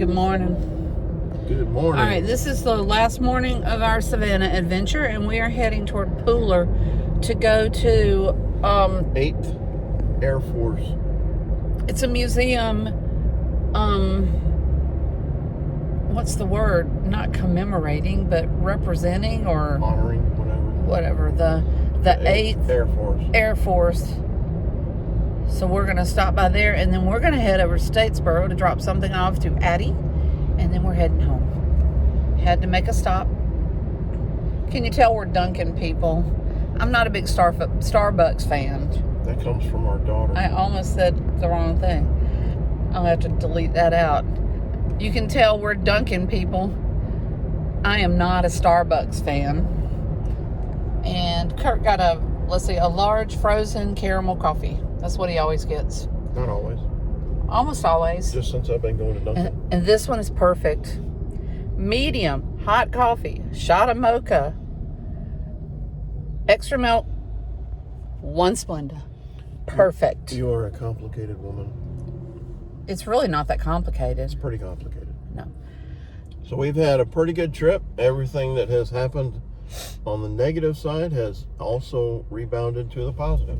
Good morning. Good morning. All right, this is the last morning of our Savannah adventure, and we are heading toward Pooler to go to 8th Air Force. It's a museum. What's the word? Not commemorating, but representing or Honoring, whatever. The 8th Air Force. So we're going to stop by there, and then we're going to head over to Statesboro to drop something off to Addie, and then we're heading home. Had to make a stop. Can you tell we're Dunkin' people? I'm not a big Starbucks fan. That comes from our daughter. I almost said the wrong thing. I'll have to delete that out. You can tell we're Dunkin' people. I am not a Starbucks fan. And Kurt got a large frozen caramel coffee. That's what he always gets. Not always. Almost always. Just since I've been going to Dunkin'. And this one is perfect. Medium, hot coffee, shot of mocha, extra milk, 1 Splenda. Perfect. You are a complicated woman. It's really not that complicated. It's pretty complicated. No. So we've had a pretty good trip. Everything that has happened on the negative side has also rebounded to the positive.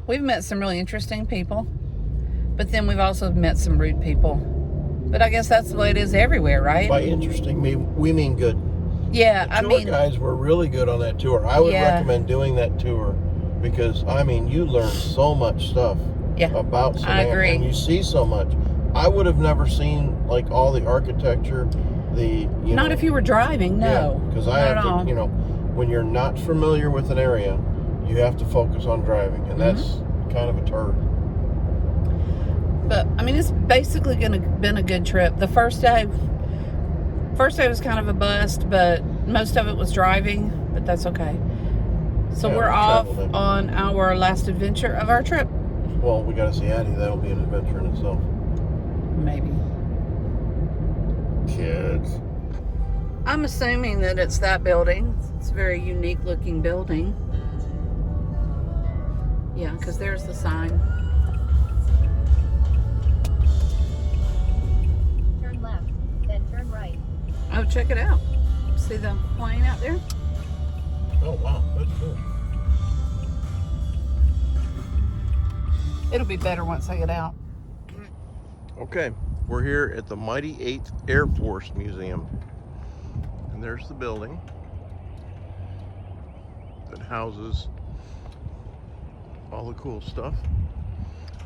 We've met some really interesting people, but then we've also met some rude people. But I guess that's the way it is everywhere, right? By interesting, we mean good. Yeah, the tour guys were really good on that tour. I would recommend doing that tour because, you learn so much stuff about Savannah. I agree. And you see so much. I would have never seen, all the architecture, Not if you were driving, no. Because I have to, when you're not familiar with an area, you have to focus on driving, and that's kind of a turd. But it's basically been a good trip. The first day was kind of a bust, but most of it was driving, but that's okay. So we're off on our last adventure of our trip. Well, we got to see Addie. That'll be an adventure in itself. Maybe. Kids. I'm assuming that it's that building. It's a very unique looking building. Yeah, because there's the sign. Turn left, then turn right. Oh, check it out. See the plane out there? Oh, wow. That's cool. It'll be better once I get out. Okay, we're here at the Mighty 8th Air Force Museum. And there's the building that houses all the cool stuff.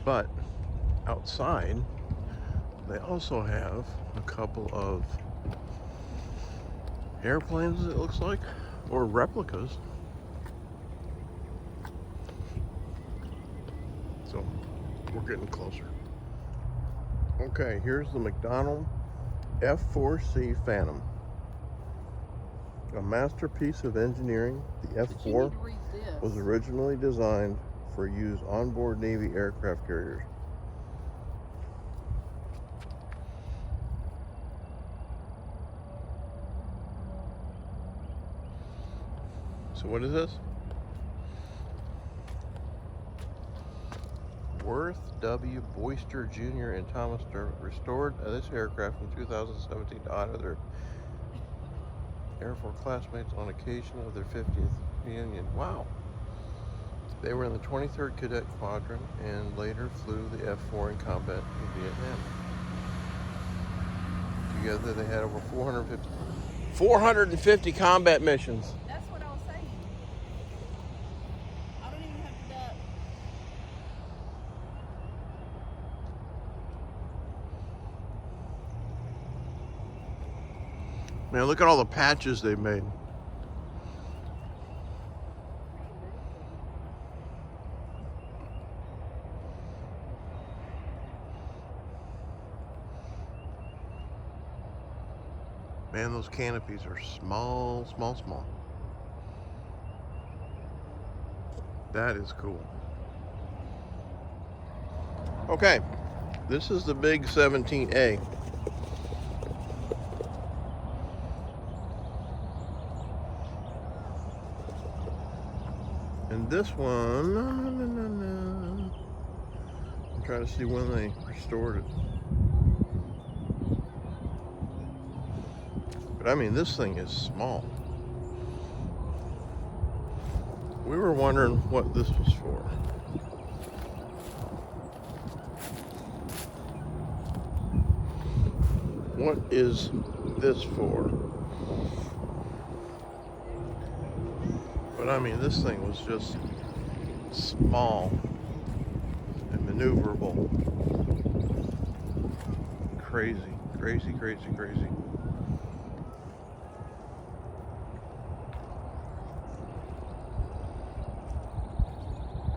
But outside, they also have a couple of airplanes, it looks like, or replicas. So we're getting closer. Okay, here's the McDonnell F-4C Phantom. A masterpiece of engineering, the F-4 was originally designed for use onboard Navy aircraft carriers. So what is this? Worth W. Boyster Jr. and Thomas restored this aircraft in 2017 to honor their Air Force classmates on occasion of their 50th reunion. Wow. They were in the 23rd Cadet Squadron and later flew the F-4 in combat in Vietnam. Together they had over 450 combat missions. That's what I was saying. I don't even have to duck. Man, look at all the patches they made. Man, those canopies are small, small, small. That is cool. Okay, this is the big 17A. And this one, I'm trying to see when they restored it. But I mean, this thing is small. We were wondering what this was for. What is this for? But I mean, this thing was just small and maneuverable. Crazy, crazy, crazy, crazy.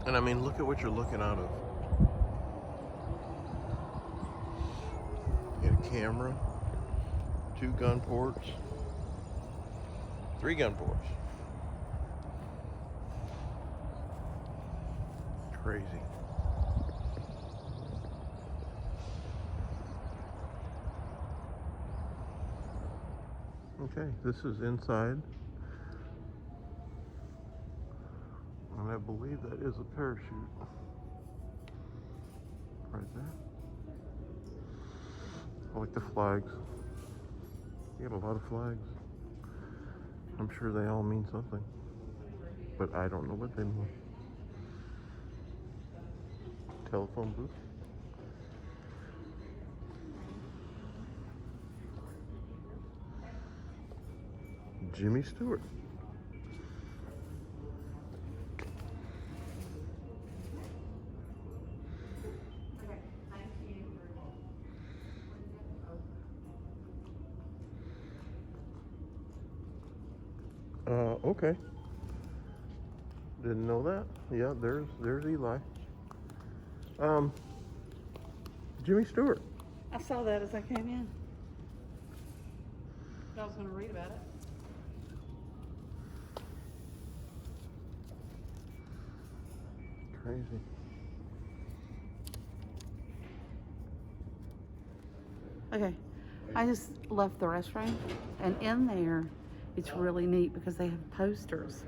And I mean, look at what you're looking out of. You got a camera, 2 gun ports, 3 gun ports. Crazy. Okay, this is inside. And I believe that is a parachute. Right there. I like the flags. You got a lot of flags. I'm sure they all mean something. But I don't know what they mean. Telephone booth. Jimmy Stewart. Okay. Didn't know that. Yeah, there's Eli. Jimmy Stewart. I saw that as I came in. I was going to read about it. Crazy. Okay, I just left the restroom, and in there, it's really neat because they have posters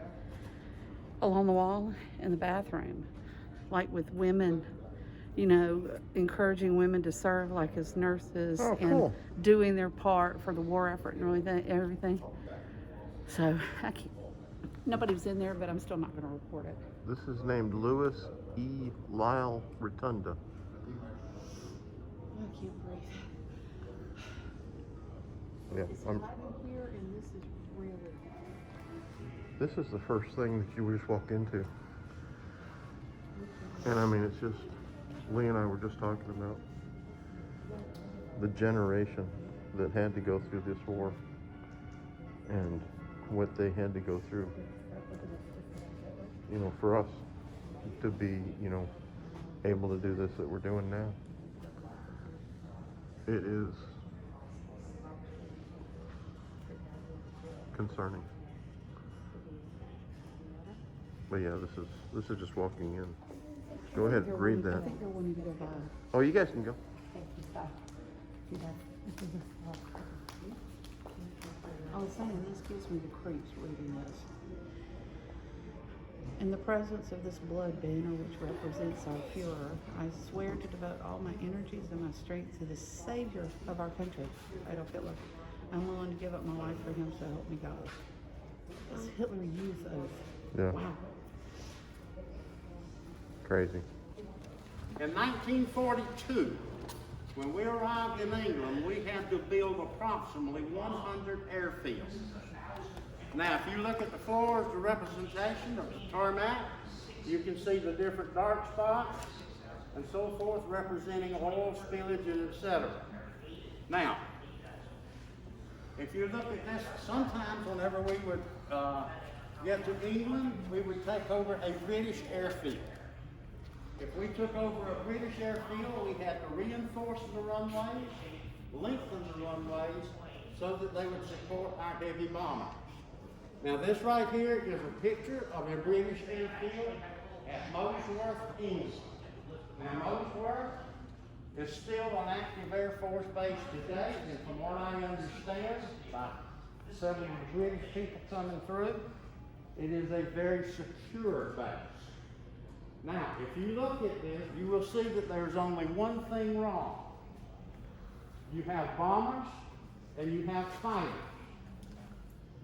along the wall in the bathroom, like with women, you know, encouraging women to serve like as nurses and doing their part for the war effort and everything. So nobody was in there, but I'm still not going to report it. This is named Louis E. Lyle Rotunda. I can't breathe. Yeah, It's hot in here, and this is really hot. this is the first thing that you just walk into. And I mean, it's just, Lee and I were just talking about the generation that had to go through this war and what they had to go through, you know, for us to be, you know, able to do this that we're doing now. It is concerning. But yeah, this is just walking in. Go ahead and read that. I think they're wanting to go by. Oh, you guys can go. I was saying, this gives me the creeps reading this. In the presence of this blood banner, which represents our Fuhrer, I swear to devote all my energies and my strength to the savior of our country, Adolf Hitler. I'm willing to give up my life for him, so help me God. That's Hitler Youth Oath. Yeah. Wow. Crazy. In 1942, when we arrived in England, we had to build approximately 100 airfields. Now, if you look at the floors, the representation of the tarmac, you can see the different dark spots and so forth, representing oil spillage and etc. Now, if you look at this, sometimes whenever we would get to England, we would take over a British airfield. If we took over a British airfield, we had to reinforce the runways, lengthen the runways, so that they would support our heavy bombers. Now this right here is a picture of a British airfield at Molesworth, England. Now Molesworth is still an active Air Force base today, and from what I understand, by several British people coming through, it is a very secure base. Now, if you look at this, you will see that there's only one thing wrong. You have bombers and you have fighters.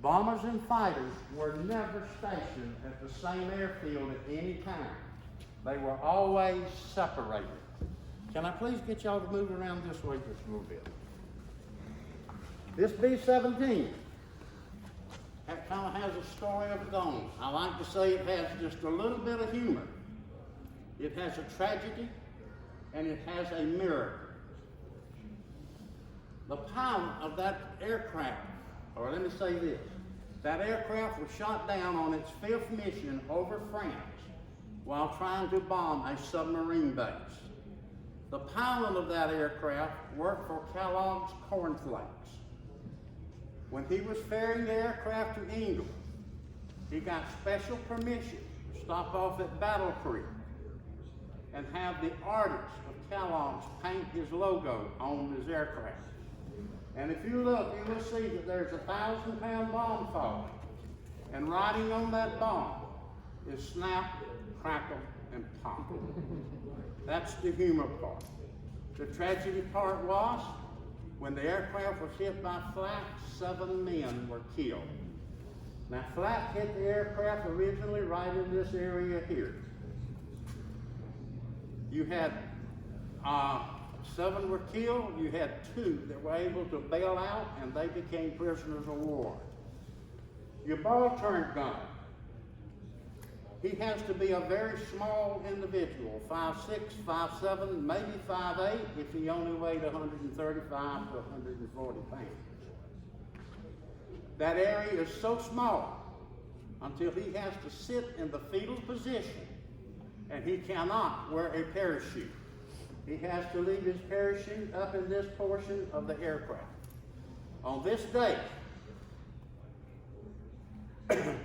Bombers and fighters were never stationed at the same airfield at any time. They were always separated. Can I please get y'all to move around this way just a little bit? This B-17, that kind of has a story of its own. I like to say it has just a little bit of humor. It has a tragedy, and it has a miracle. The pilot of that aircraft, or let me say this, that aircraft was shot down on its 5th mission over France while trying to bomb a submarine base. The pilot of that aircraft worked for Kellogg's Corn Flakes. When he was ferrying the aircraft to England, he got special permission to stop off at Battle Creek and have the artist of Kellogg's paint his logo on his aircraft. And if you look, you will see that there's a 1,000-pound bomb falling. And writing on that bomb is snap, crackle, and pop. That's the humor part. The tragedy part was, when the aircraft was hit by flak, 7 men were killed. Now, flak hit the aircraft originally right in this area here. You had 7 were killed, you had 2 that were able to bail out, and they became prisoners of war. Your ball turret gunner, he has to be a very small individual, 5'6", 5'7", maybe 5'8", if he only weighed 135 to 140 pounds. That area is so small until he has to sit in the fetal position, and he cannot wear a parachute. He has to leave his parachute up in this portion of the aircraft. On this day, that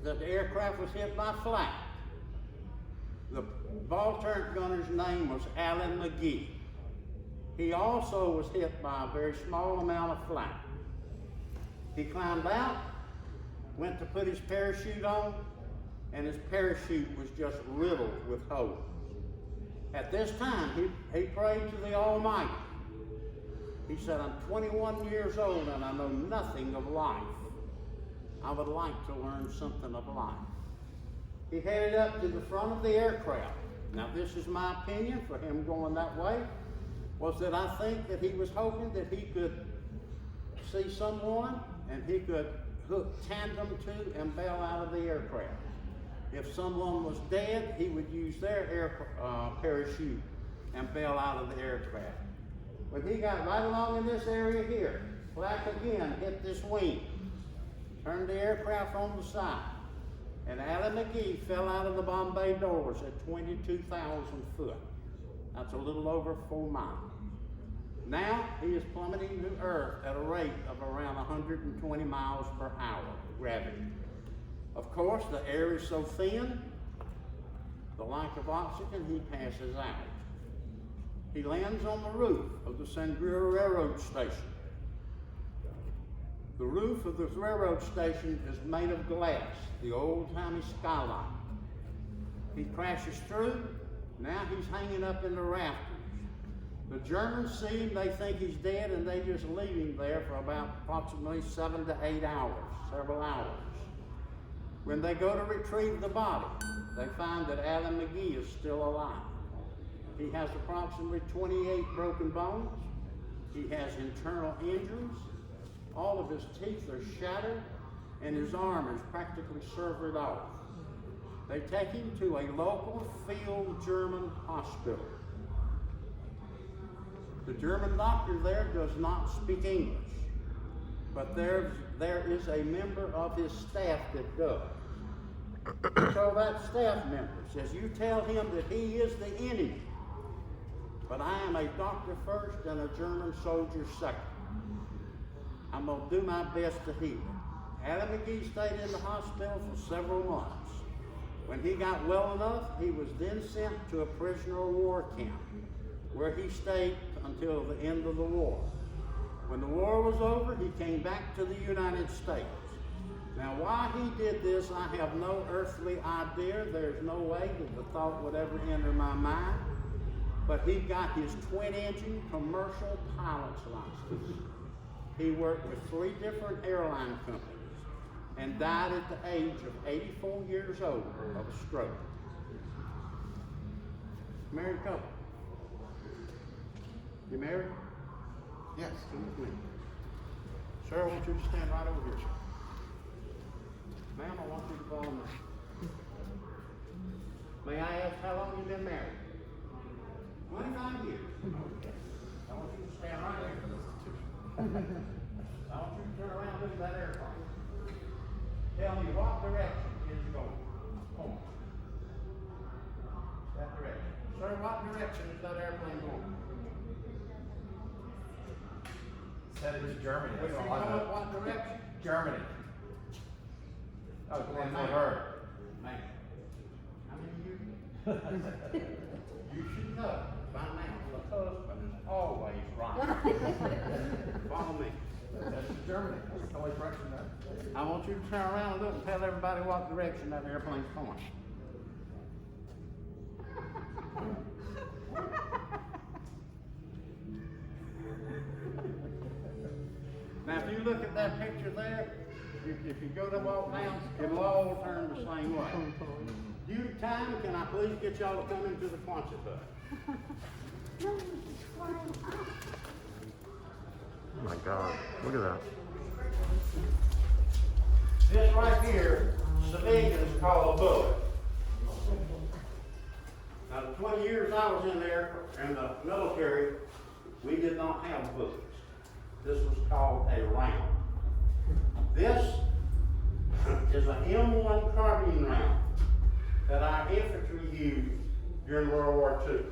the aircraft was hit by flak, the ball turret gunner's name was Alan McGee. He also was hit by a very small amount of flak. He climbed out, went to put his parachute on, and his parachute was just riddled with holes. At this time, he prayed to the Almighty. He said, I'm 21 years old and I know nothing of life. I would like to learn something of life. He headed up to the front of the aircraft. Now, this is my opinion for him going that way, was that I think that he was hoping that he could see someone and he could hook tandem to and bail out of the aircraft. If someone was dead, he would use their parachute and bail out of the aircraft. When he got right along in this area here, flak again hit this wing, turned the aircraft on the side, and Alan McGee fell out of the Bombay doors at 22,000 foot. That's a little over 4 miles. Now he is plummeting to Earth at a rate of around 120 miles per hour gravity. Of course, the air is so thin, the lack of oxygen, he passes out. He lands on the roof of the Sangria Railroad Station. The roof of this railroad station is made of glass, the old-timey skylight. He crashes through. Now he's hanging up in the rafters. The Germans see him, they think he's dead, and they just leave him there for about approximately 7 to 8 hours, several hours. When they go to retrieve the body, they find that Alan McGee is still alive. He has approximately 28 broken bones. He has internal injuries. All of his teeth are shattered, and his arm is practically severed off. They take him to a local field German hospital. The German doctor there does not speak English, but there is a member of his staff that does. So that staff member says, you tell him that he is the enemy, but I am a doctor first and a German soldier second. I'm going to do my best to heal him. Alan McGee stayed in the hospital for several months. When he got well enough, he was then sent to a prisoner of war camp, where he stayed until the end of the war. When the war was over, he came back to the United States. Now, why he did this, I have no earthly idea. There's no way that the thought would ever enter my mind. But he got his twin-engine commercial pilot's license. He worked with 3 different airline companies and died at the age of 84 years old of a stroke. Married couple. You married? Yes. Come with me. Sir, I want you to stand right over here, sir. Ma'am, I want you to follow me. May I ask how long you've been married? 25 years. Okay. I want you to stand right here. I want you to turn around and look at that airplane. Tell me what direction is it going? Home. That direction. Sir, what direction is that airplane going? Said it was Germany. Well, That's you all I know know. what direction? Germany. Oh, going for her. Man. How many years? You should know by now the husband is always right. Follow me. That's Germany. That's the only direction that. I want you to turn around and look and tell everybody what direction that airplane's going. Now, if you look at that picture there, if you go to walk down, it'll all turn the same way. Due to time, can I please get y'all to come into the Quonset hut? Oh my God, look at that. This right here, civilians call a bullet. Now, the 20 years I was in there, in the military, we did not have bullets. This was called a round. This is an M1 carbine round that our infantry used during World War II.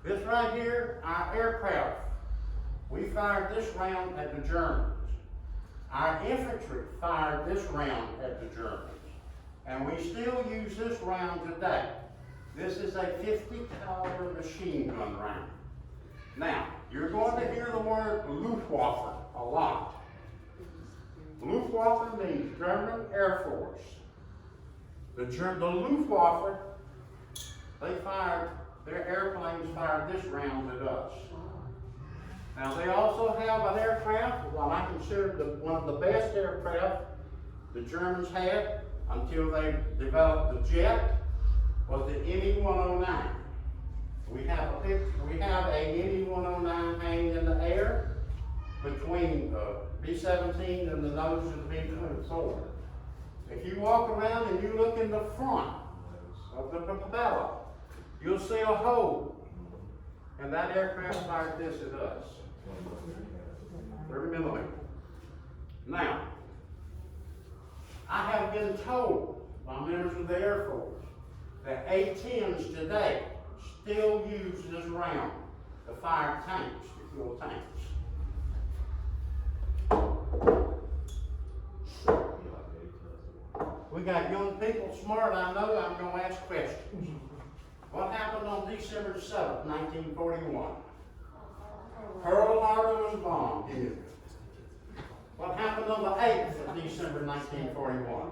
This right here, our aircraft, we fired this round at the Germans. Our infantry fired this round at the Germans. And we still use this round today. This is a 50 caliber machine gun round. Now, you're going to hear the word Luftwaffe a lot. Luftwaffe means German Air Force. The Luftwaffe, their airplanes fired this round at us. Now, they also have an aircraft, well, I consider one of the best aircraft the Germans had until they developed the jet, was the ME-109. We have a ME-109 hanging in the air between B-17 and the nose of the B-24. If you walk around and you look in the front of the propeller, you'll see a hole. And that aircraft fired this at us. Remember me. Now, I have been told by members of the Air Force that A-10s today still use this round to fire tanks, to fuel tanks. We got young people smart, I know. I'm going to ask questions. What happened on December 7th, 1941? Pearl Harbor was bombed. What happened on the 8th of December, 1941?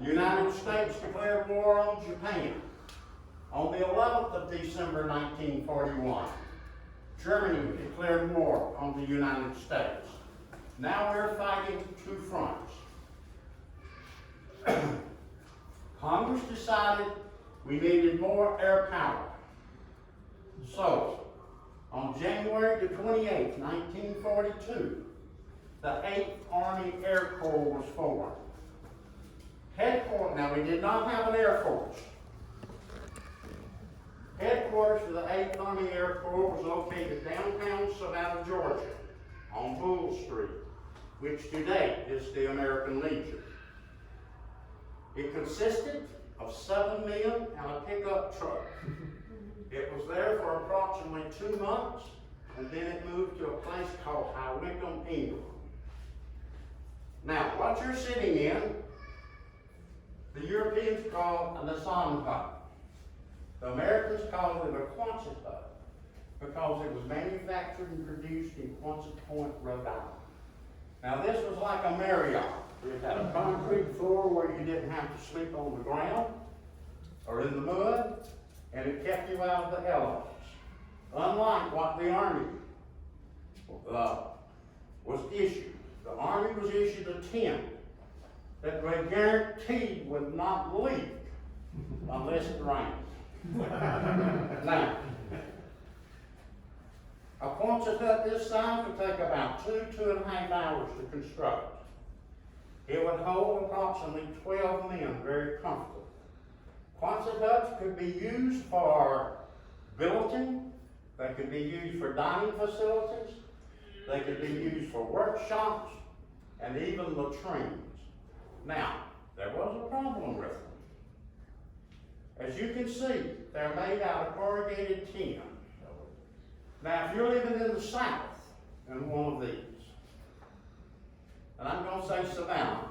The United States declared war on Japan. On the 11th of December, 1941, Germany declared war on the United States. Now we're fighting two fronts. Congress decided we needed more air power. So, on January the 28th, 1942, the 8th Army Air Corps was formed. Headquarters, now we did not have an Air Force. Headquarters for the 8th Army Air Corps was located downtown Savannah, Georgia, on Bull Street, which today is the American Legion. It consisted of 7 men and a pickup truck. It was there for approximately 2 months, and then it moved to a place called High Wycombe, England. Now, what you're sitting in, the Europeans call an Assan hut. The Americans called it a Quonset hut because it was manufactured and produced in Quonset Point, Rhode Island. Now, this was like a Marriott. It had a concrete floor where you didn't have to sleep on the ground or in the mud, and it kept you out of the elements. unlike what the Army was issued. The Army was issued a tent that they guaranteed would not leak unless it rained. Now, a Quonset hut this size would take about 2.5 hours to construct. It would hold approximately 12 men very comfortably. Quonset huts could be used for billeting, they could be used for dining facilities, they could be used for workshops, and even latrines. Now, there was a problem with them. As you can see, they're made out of corrugated tin. Now, if you're living in the South in one of these, and I'm going to say Savannah,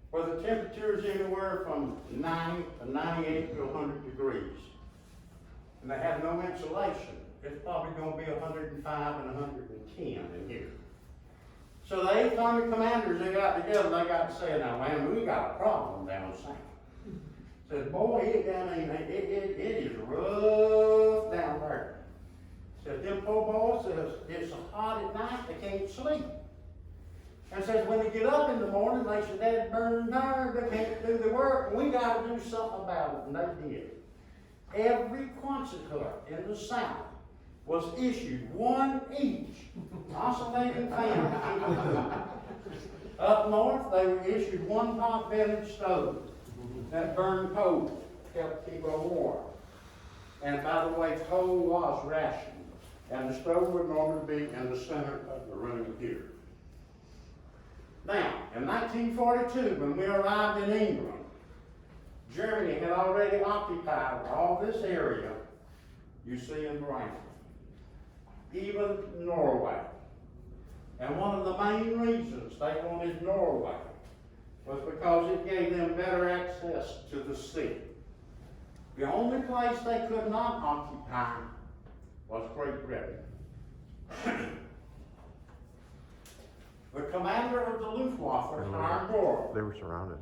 where the temperature is anywhere from 90 to 98 to 100 degrees, and they have no insulation, it's probably going to be 105 and 110 in here. So the 8th Army commanders, they got together, they got to say, now man, we got a problem down south. Said, boy, it is rough down there. Said, them poor boys, says, it's so hot at night, they can't sleep. And says, when they get up in the morning, they said, they're burning tired, they can't do the work, and we got to do something about it, and they did. Every Quonset hut in the South was issued one each oscillating fan. Up north, they were issued one pot-bellied stove that burned coal, kept people warm. And by the way, coal was rationed, and the stove would normally be in the center of the room here. Now, in 1942, when we arrived in England, Germany had already occupied all this area you see in brown, even Norway. And one of the main reasons they wanted Norway was because it gave them better access to the sea. The only place they could not occupy was Great Britain. The commander of the Luftwaffe, Herr Göring, They were surrounded.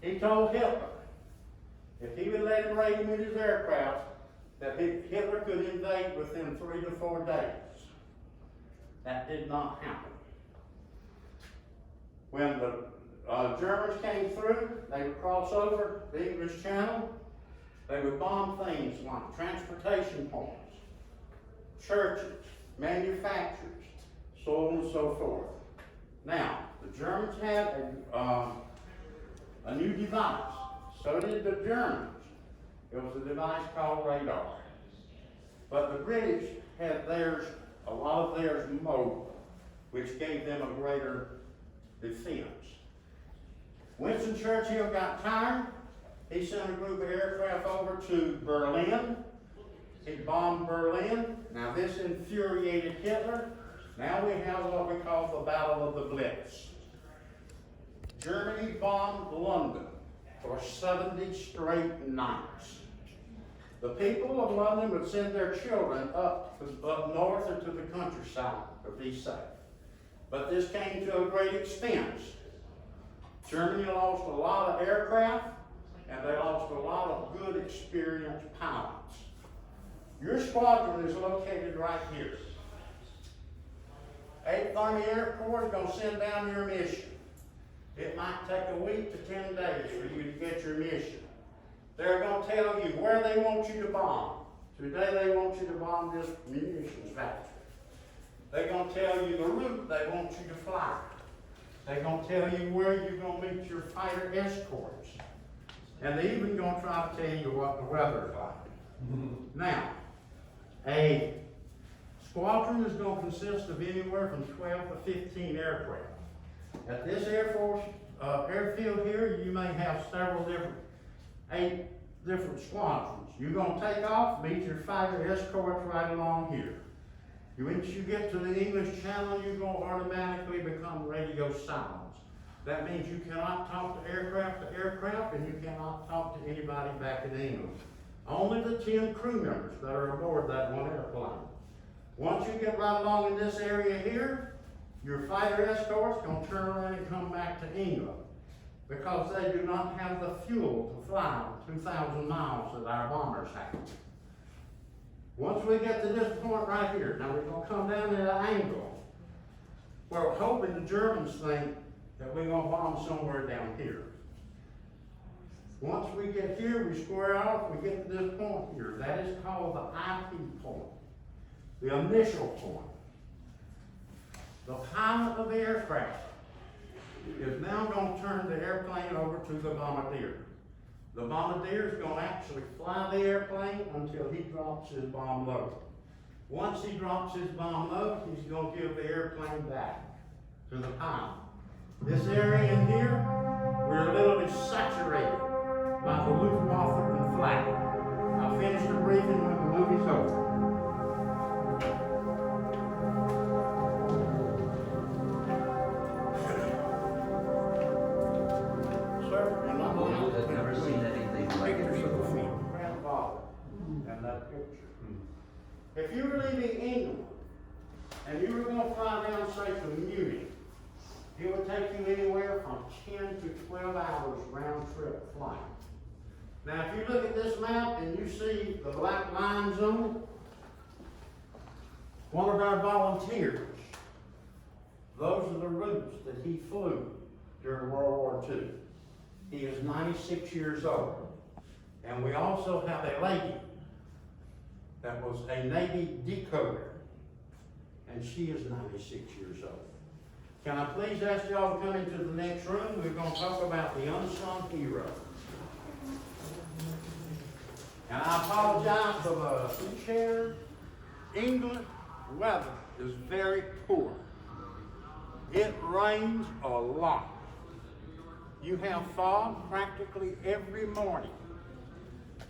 he told Hitler if he would let him raid him with his aircraft, that Hitler could invade within 3 to 4 days. That did not happen. When the Germans came through, they would cross over the English Channel. They would bomb things like transportation points, churches, manufacturers, so on and so forth. Now, the Germans had a new device. So did the Germans. It was a device called radar. But the British had theirs, a lot of theirs mobile, which gave them a greater defense. Winston Churchill got tired. He sent a group of aircraft over to Berlin. He bombed Berlin. Now this infuriated Hitler. Now we have what we call the Battle of the Blitz. Germany bombed London for 70 straight nights. The people of London would send their children up north or to the countryside to be safe. But this came to a great expense. Germany lost a lot of aircraft, and they lost a lot of good, experienced pilots. Your squadron is located right here. 8th Army Air Corps is going to send down your mission. It might take a week to 10 days for you to get your mission. They're going to tell you where they want you to bomb. Today they want you to bomb this munitions factory. They're going to tell you the route they want you to fly. They're going to tell you where you're going to meet your fighter escorts. And they're even going to try to tell you what the weather's like. Now, a squadron is going to consist of anywhere from 12 to 15 aircraft. At this Air Force airfield here, you may have several different, 8 different squadrons. You're going to take off, meet your fighter escorts right along here. Once you get to the English Channel, you're going to automatically become radio silence. That means you cannot talk to aircraft, and you cannot talk to anybody back in England. Only the 10 crew members that are aboard that one airplane. Once you get right along in this area here, your fighter escort's going to turn around and come back to England because they do not have the fuel to fly 2,000 miles that our bombers have. Once we get to this point right here, now we're gonna come down at an angle. We're hoping the Germans think that we're gonna bomb somewhere down here. Once we get here, we square off, we get to this point here. That is called the IP point, the initial point. The pilot of the aircraft is now gonna turn the airplane over to the bombardier. The bombardier is gonna actually fly the airplane until he drops his bomb load. Once he drops his bomb load, he's gonna give the airplane back to the pilot. This area in here, we're literally saturated by the Luftwaffe and flag. I'll finish the briefing when the movie's over. Sir, and I'm going I've never seen anything like it. pictures of the film, grandfather, and that picture. If you were leaving England, and you were gonna fly down, say, to Munich, it would take you anywhere from 10 to 12 hours round trip flight. Now, if you look at this map and you see the black lines on it, one of our volunteers, those are the routes that he flew during World War II. He is 96 years old. And we also have a lady that was a Navy decoder, and she is 96 years old. Can I please ask y'all to come into the next room? We're going to talk about the unsung hero. And I apologize for the chair. England weather is very poor. It rains a lot. You have fog practically every morning.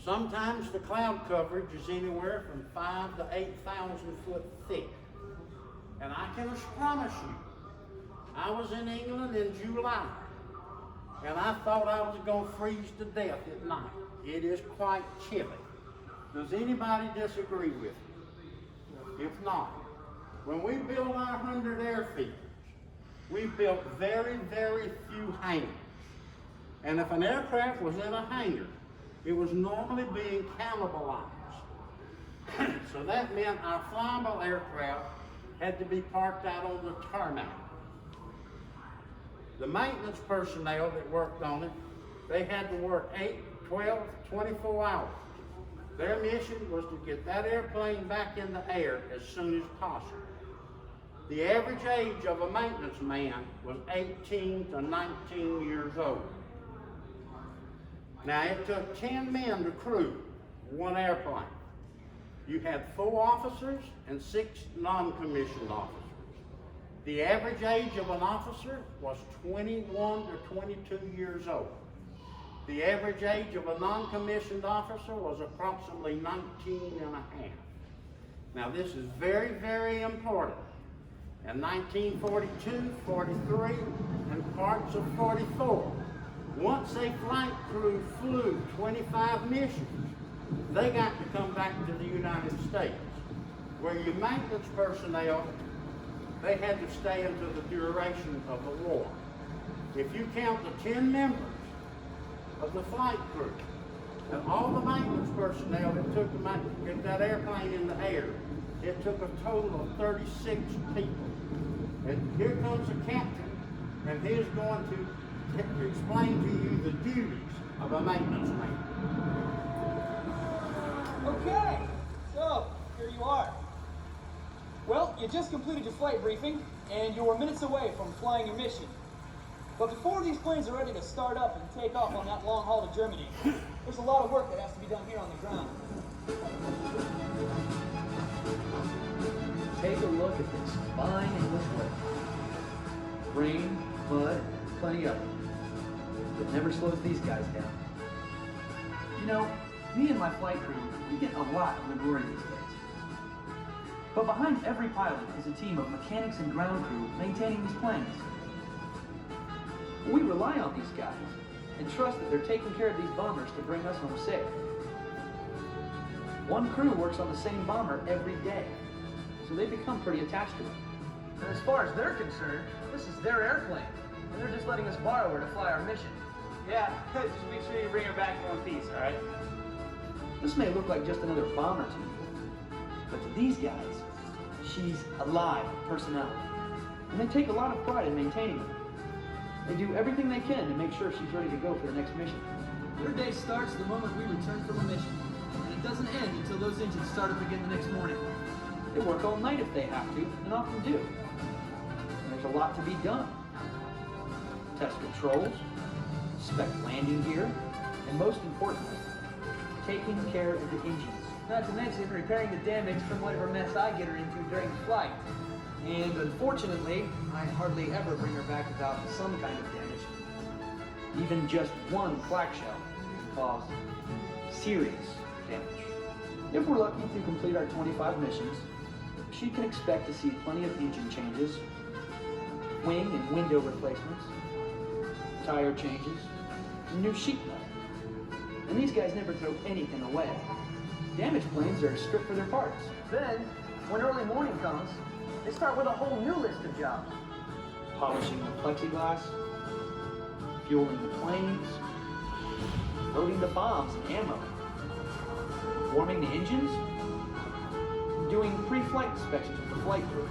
Sometimes the cloud coverage is anywhere from 5,000 to 8,000 foot thick. And I can promise you, I was in England in July, and I thought I was going to freeze to death at night. It is quite chilly. Does anybody disagree with me? If not, when we built our 100 airfields, we built very, very few hangars. And if an aircraft was in a hangar, it was normally being cannibalized. So that meant our flyable aircraft had to be parked out on the tarmac. The maintenance personnel that worked on it, they had to work 8, 12, 24 hours. Their mission was to get that airplane back in the air as soon as possible. The average age of a maintenance man was 18 to 19 years old. Now, it took 10 men to crew one airplane. You had 4 officers and 6 non-commissioned officers. The average age of an officer was 21 to 22 years old. The average age of a non-commissioned officer was approximately 19 and a half. Now, this is very, very important. In 1942, 43, and parts of 44, once a flight crew flew 25 missions, they got to come back to the United States, where your maintenance personnel, they had to stay until the duration of the war. If you count the 10 members of the flight crew and all the maintenance personnel that took to get that airplane in the air, it took a total of 36 people. And here comes the captain, and he's going to explain to you the duties of a maintenance man. Okay, so here you are. Well, you just completed your flight briefing, and you were minutes away from flying your mission. But before these planes are ready to start up and take off on that long haul to Germany, there's a lot of work that has to be done here on the ground. Take a look at this fine English weather. Rain, mud, plenty of it. It never slows these guys down. You know, me and my flight crew, we get a lot of the glory these days. But behind every pilot is a team of mechanics and ground crew maintaining these planes. We rely on these guys and trust that they're taking care of these bombers to bring us home safe. One crew works on the same bomber every day, so they become pretty attached to it. And as far as they're concerned, this is their airplane, and they're just letting us borrow her to fly our mission. Yeah, just make sure you bring her back in one piece, all right? This may look like just another bomber to you, But to these guys, she's a live personality. And they take a lot of pride in maintaining her. They do everything they can to make sure she's ready to go for the next mission. Their day starts the moment we return from a mission, and it doesn't end until those engines start up again the next morning. They work all night if they have to, and often do. And there's a lot to be done. Test controls, inspect landing gear, and most importantly, taking care of the engines. Not to mention repairing the damage from whatever mess I get her into during the flight. And unfortunately, I hardly ever bring her back without some kind of damage. Even just one flak shell can cause serious damage. If we're lucky to complete our 25 missions, she can expect to see plenty of engine changes, wing and window replacements, tire changes, and new sheet metal. And these guys never throw anything away. Damaged planes are stripped for their parts. Then, when early morning comes, they start with a whole new list of jobs. Polishing the plexiglass, fueling the planes, loading the bombs and ammo, warming the engines, doing pre-flight inspections with the flight crew.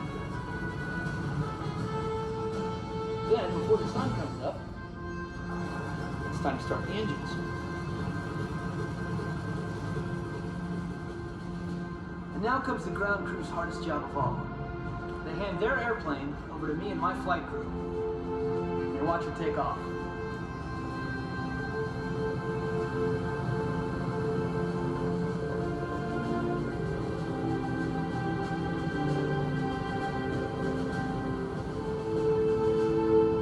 Then, before the sun comes up, it's time to start the engines. And now comes the ground crew's hardest job of all. They hand their airplane over to me and my flight crew. And they watch her take off.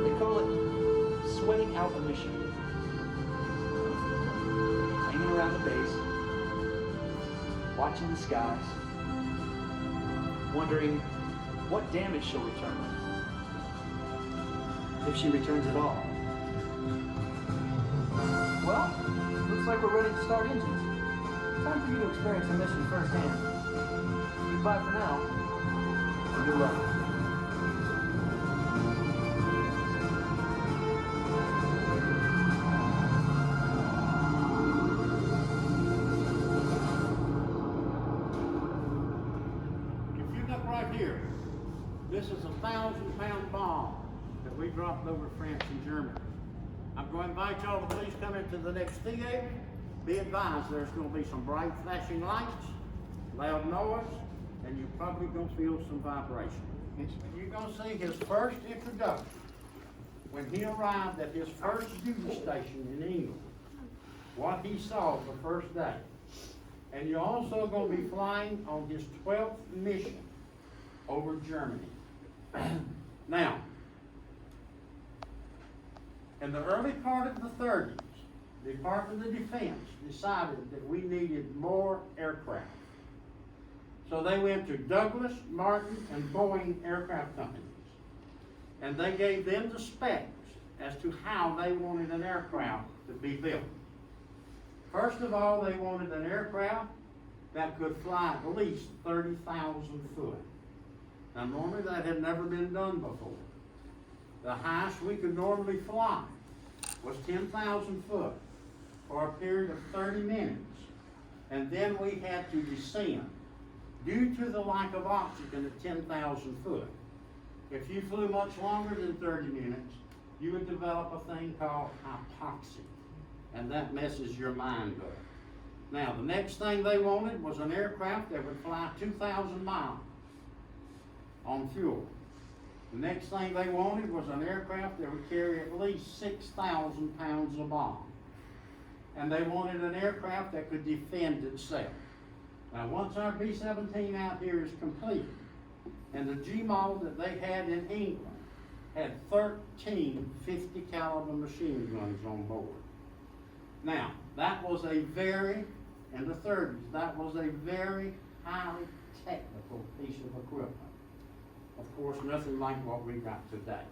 They call it sweating out a mission. Hanging around the base, watching the skies, wondering what damage she'll return, if she returns at all. Well, looks like we're ready to start engines. Time for you to experience the mission firsthand. Goodbye for now, and good luck. If you look right here, this is a 1,000-pound bomb that we dropped over France and Germany. I'm going to invite y'all to please come into the next theater. Be advised, there's going to be some bright flashing lights, loud noise, and you're probably going to feel some vibration. You're going to see his first introduction when he arrived at his first duty station in England, what he saw the first day. And you're also going to be flying on his 12th mission over Germany. Now, in the early part of the 30s, the Department of Defense decided that we needed more aircraft. So they went to Douglas, Martin, and Boeing aircraft companies. And they gave them the specs as to how they wanted an aircraft to be built. First of all, they wanted an aircraft that could fly at least 30,000 foot. Now, normally that had never been done before. The highest we could normally fly was 10,000 foot for a period of 30 minutes. And then we had to descend due to the lack of oxygen at 10,000 foot. If you flew much longer than 30 minutes, you would develop a thing called hypoxia, and that messes your mind up. Now, the next thing they wanted was an aircraft that would fly 2,000 miles on fuel. The next thing they wanted was an aircraft that would carry at least 6,000 pounds of bomb. And they wanted an aircraft that could defend itself. Now, once our B-17 out here is complete, and the G-model that they had in England had 13 50 caliber machine guns on board. Now, that was a very, in the 30s, that was a very highly technical piece of equipment. Of course, nothing like what we got today.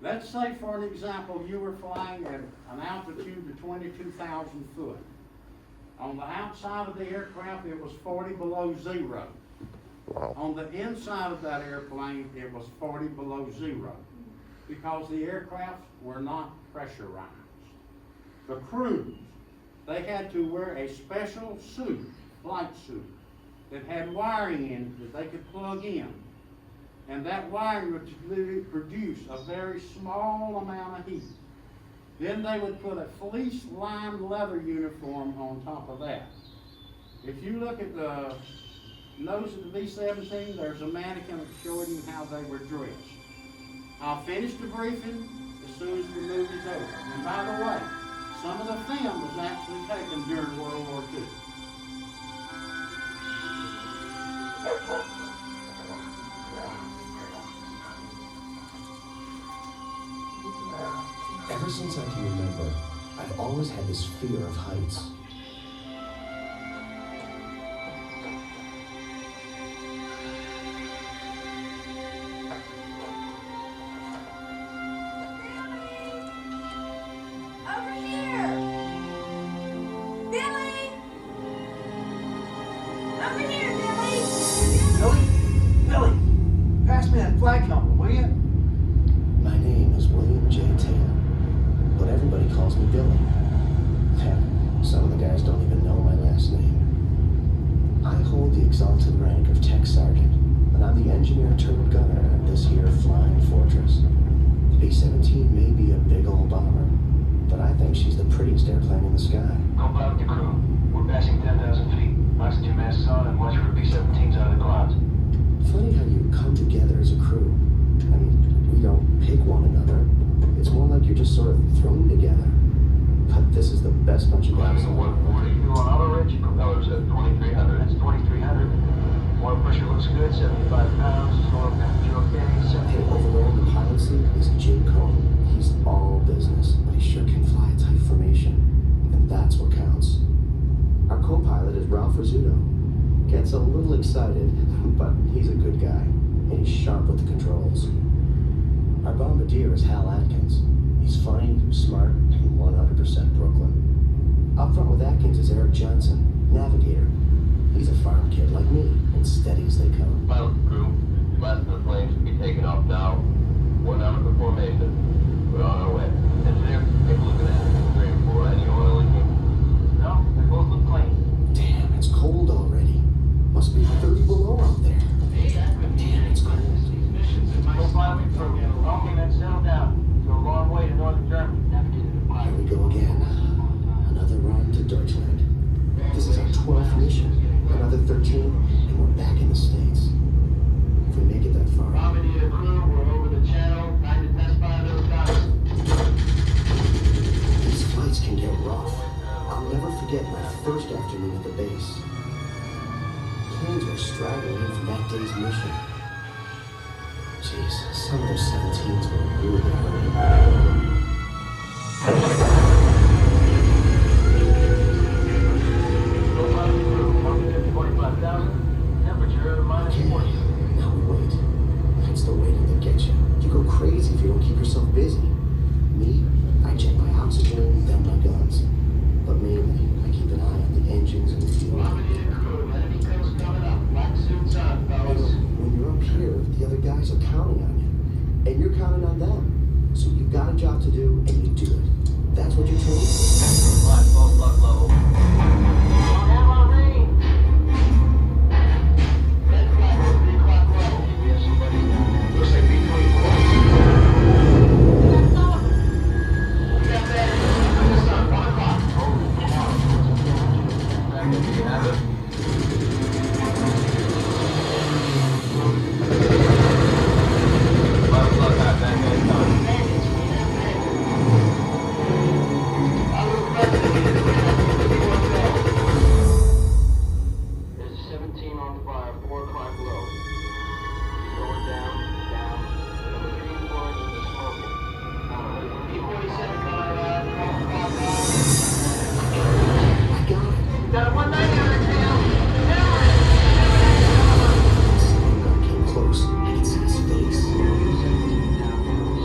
Let's say, for an example, you were flying at an altitude of 22,000 foot. On the outside of the aircraft, it was 40 below zero. Wow. On the inside of that airplane, it was 40 below zero because the aircraft were not pressurized. The crews, they had to wear a special suit, flight suit, that had wiring in it that they could plug in. And that wiring would literally produce a very small amount of heat. Then they would put a fleece-lined leather uniform on top of that. If you look at the nose of the V-17, there's a mannequin showing you how they were dressed. I'll finish the briefing as soon as the movie's over. And by the way, some of the film was actually taken during World War II. Ever since I can remember, I've always had this fear of heights. Over here! Billy! Over here, Billy! Billy? Billy! Pass me that flag helmet, will you? My name is William J. Taylor, but everybody calls me Billy. Heck, some of the guys don't even know my last name. I hold the exalted rank of Tech Sergeant, and I'm the engineer turned gunner at this here flying fortress. The B-17 may be a big old bomber, but I think she's the prettiest airplane in the sky. Co-pilot to crew. We're passing 10,000 feet. Oxygen masks on and watch for B-17s out of the clouds. Funny how you come together as a crew. I mean, we don't pick one another. It's more like you're just sort of thrown together. But this is the best bunch of guys. 140. You on auto rich? Propellers at 2,300. That's 2,300. Oil pressure looks good. 75 pounds. Oil temperature okay. Hey, over there in the pilot seat is Jim Cohen. He's all business, but he sure can fly a tight formation. And that's what counts. Our co-pilot is Ralph Rizzuto. Gets a little excited, but he's a good guy. And he's sharp with the controls. Our bombardier is Hal Atkins. He's funny, smart, and 100% Brooklyn. Up front with Atkins is Eric Johnson, navigator. He's a farm kid like me, and steady as they come. Pilot crew. Last of the planes should be taking off now. 1 hour before formation. We're on our way. Engineer, take a look at that. 3 and 4. Any oil leaking? No, they both look clean. Damn, it's cold already. Must be 30 below out there. Damn, it's cold. Co-pilot to crew. Okay, then settle down. It's a long way to northern Germany. Here we go again. Another run to Deutschland. This is our 12th mission. Another 13, and we're back in the States. If we make it that far. Bombardier to crew. We're over the channel. Trying to test fire those guys. These flights can get rough. I'll never forget my first afternoon at the base. Planes were straggling in from that day's mission. Jeez, some of those 17s were really hurting. Okay, now we wait. It's the waiting that gets you. You go crazy if you don't keep yourself busy. Me, I check my oxygen, then my guns. But mainly, I keep an eye on the engines and the fuel. When you're up here, the other guys are counting on you. And you're counting on them. So you've got a job to do, and you do it. That's what you're trained for. Black ball, block level. Don't have our range. Red flag, 3 o'clock level. We have somebody. Looks like B-24. We got that. This on 1 o'clock. Oh, come on. Back if you have it. There's a 17 on fire, 4 o'clock low. Going down, down. Number 3 and 4 inches of smoking. P-47 coming around, 4 o'clock low. I got it. Got a 190 on the tail. Some guy came close. I could see his face.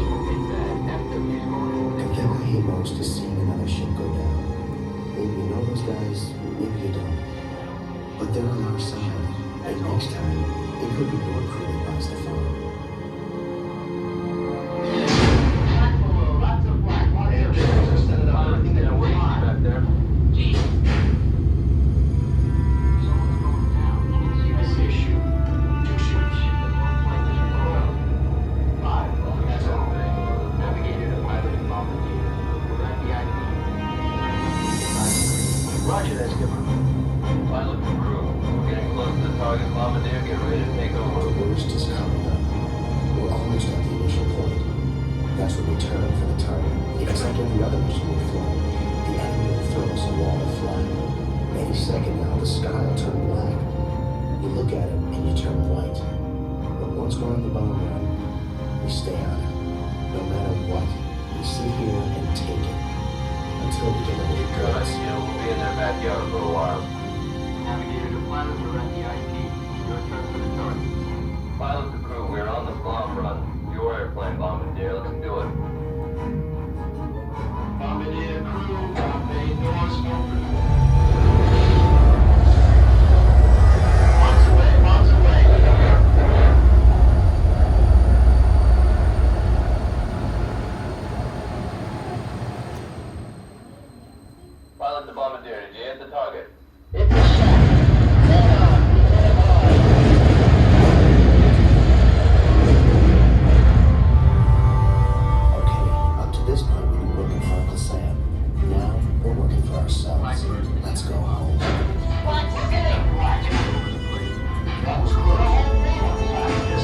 Smoking bad. After he's going. The guy I hate most is seeing another ship go down. Maybe you know those guys, maybe you don't. But they're on our side. And next time, it could be your crew that buys the farm. Black below, lots of black. Set it up. Everything that we're back there. Someone's going down. That's when we turn for the target. It's like every other mission we've flown. The enemy will throw us a wall of flight. Any second now, the sky will turn black. You look at it and you turn white. But once we're on the bomb run, we stay on it. No matter what, we sit here and take it. Until we deliver the goods. We'll be in their backyard for a while. Navigator to pilot, we're at the IP. Your turn for the target. Pilot to crew, we're on the bomb run. Your airplane, Bombardier, let's do it. Bombardier crew, bay doors open. Bombs away, bombs away. Pilot to Bombardier, did you hit the target? Hit the shot. Head on, head on. Okay, up to this point we've been working for Uncle Sam. Now we're working for ourselves. Let's go home. This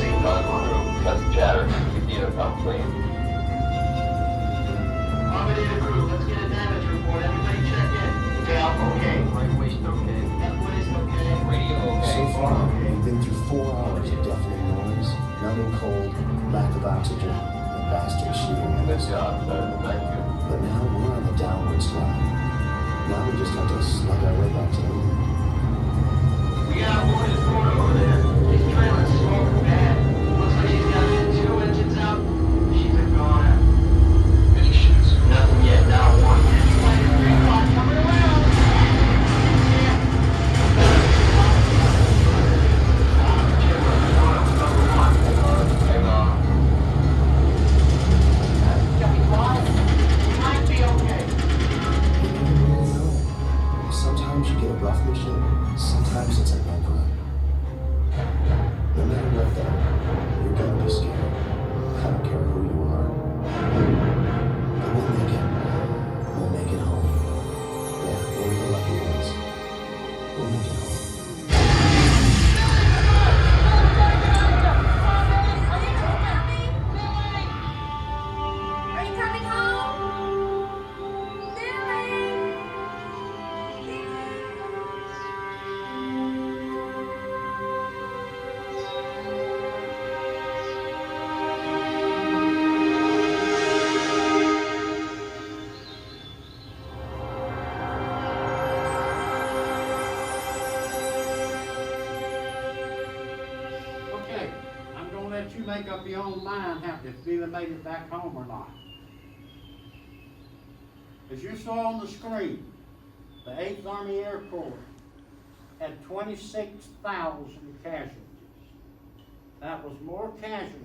ain't done crew. That's the chatter. Keep the intercom clean. Bombardier crew, let's get a damage report. Everybody check in. Yeah, okay. Right waist okay. Left waist okay. Radio okay. So far, we've been through 4 hours of deafening noise, numbing cold, lack of oxygen, and bastard shooting at Good us. job, sir. Thank you. But now we're on the downward slide. Now we just have to slug our way back to England. We got a wounded port over there. He's trailing smoke bad. Looks like she's got 2 engines out. She's a goner. Any shoots? Nothing yet. Now one. Coming around. Hang on. Might be okay. Sometimes you get a rough mission, sometimes it's a no run. No matter what though, you're gonna be scared. I don't care who you are. But we'll make it. We'll make it home. Yeah, we're the lucky ones. We'll make it home. Are you coming home? Okay, I'm gonna let you make up your own mind if we made it back home or not. As you saw on the screen, the 8th Army Air Corps had 26,000 casualties. That was more casualties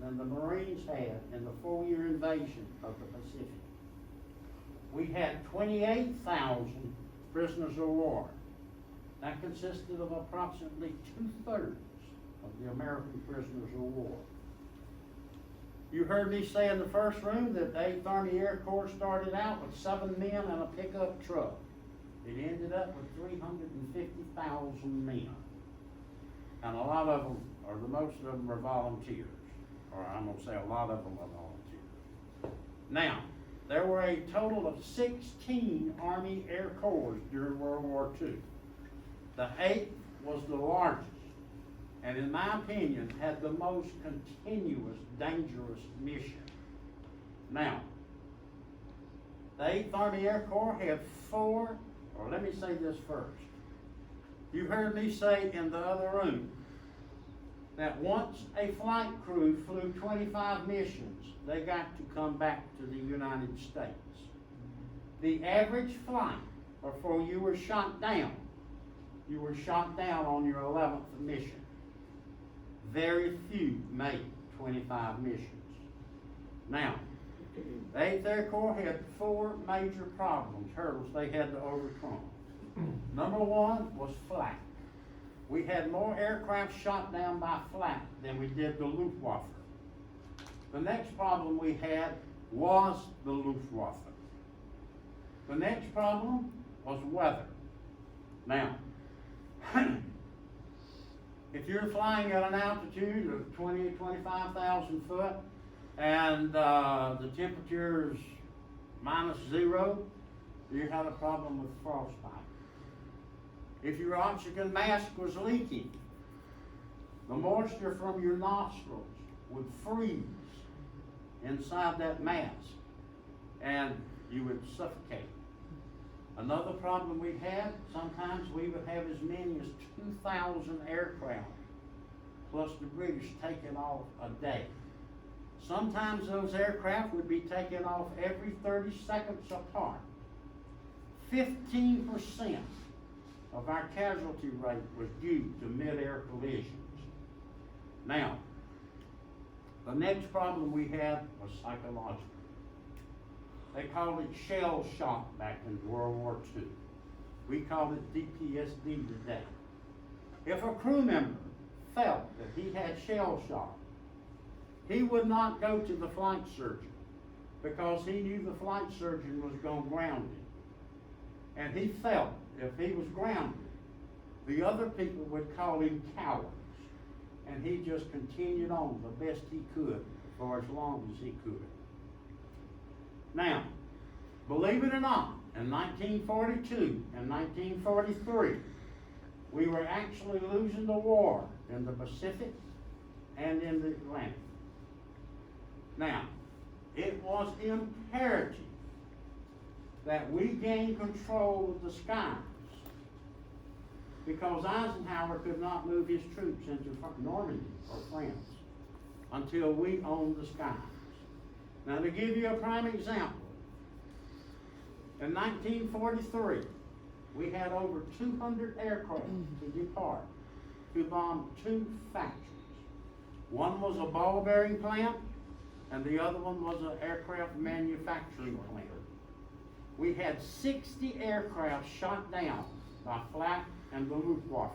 than the Marines had in the 4-year invasion of the Pacific. We had 28,000 prisoners of war. That consisted of approximately 2/3 of the American prisoners of war. You heard me say in the first room that the 8th Army Air Corps started out with 7 men and a pickup truck. It ended up with 350,000 men. And a lot of them, or the most of them, were volunteers. Or I'm gonna say a lot of them were volunteers. Now, there were a total of 16 Army Air Corps during World War II. The 8th was the largest, and in my opinion, had the most continuous, dangerous mission. Now, the 8th Army Air Corps had let me say this first. You heard me say in the other room that once a flight crew flew 25 missions, they got to come back to the United States. The average flight before you were shot down on your 11th mission. Very few made 25 missions. Now, the 8th Air Corps had 4 major problems, hurdles they had to overcome. Number 1 was flak. We had more aircraft shot down by flak than we did the Luftwaffe. The next problem we had was the Luftwaffe. The next problem was weather. Now, if you're flying at an altitude of 20 to 25,000 foot, and the temperature's -0, you had a problem with frostbite. If your oxygen mask was leaking, the moisture from your nostrils would freeze inside that mask and you would suffocate. Another problem we had, sometimes we would have as many as 2,000 aircraft plus the British taken off a day. Sometimes those aircraft would be taken off every 30 seconds apart. 15% of our casualty rate was due to mid-air collisions. Now, the next problem we had was psychological. They called it shell shock back in World War II. We call it DPSD today. If a crew member felt that he had shell shock, he would not go to the flight surgeon because he knew the flight surgeon was going to ground him. And he felt if he was grounded, the other people would call him cowards. And he just continued on the best he could for as long as he could. Now, believe it or not, in 1942 and 1943, we were actually losing the war in the Pacific and in the Atlantic. Now, it was imperative that we gain control of the skies because Eisenhower could not move his troops into Normandy or France until we owned the skies. Now, to give you a prime example, in 1943, we had over 200 aircraft to depart to bomb 2 factories. One was a ball bearing plant, and the other one was an aircraft manufacturing plant. We had 60 aircraft shot down by Flak and the Luftwaffe.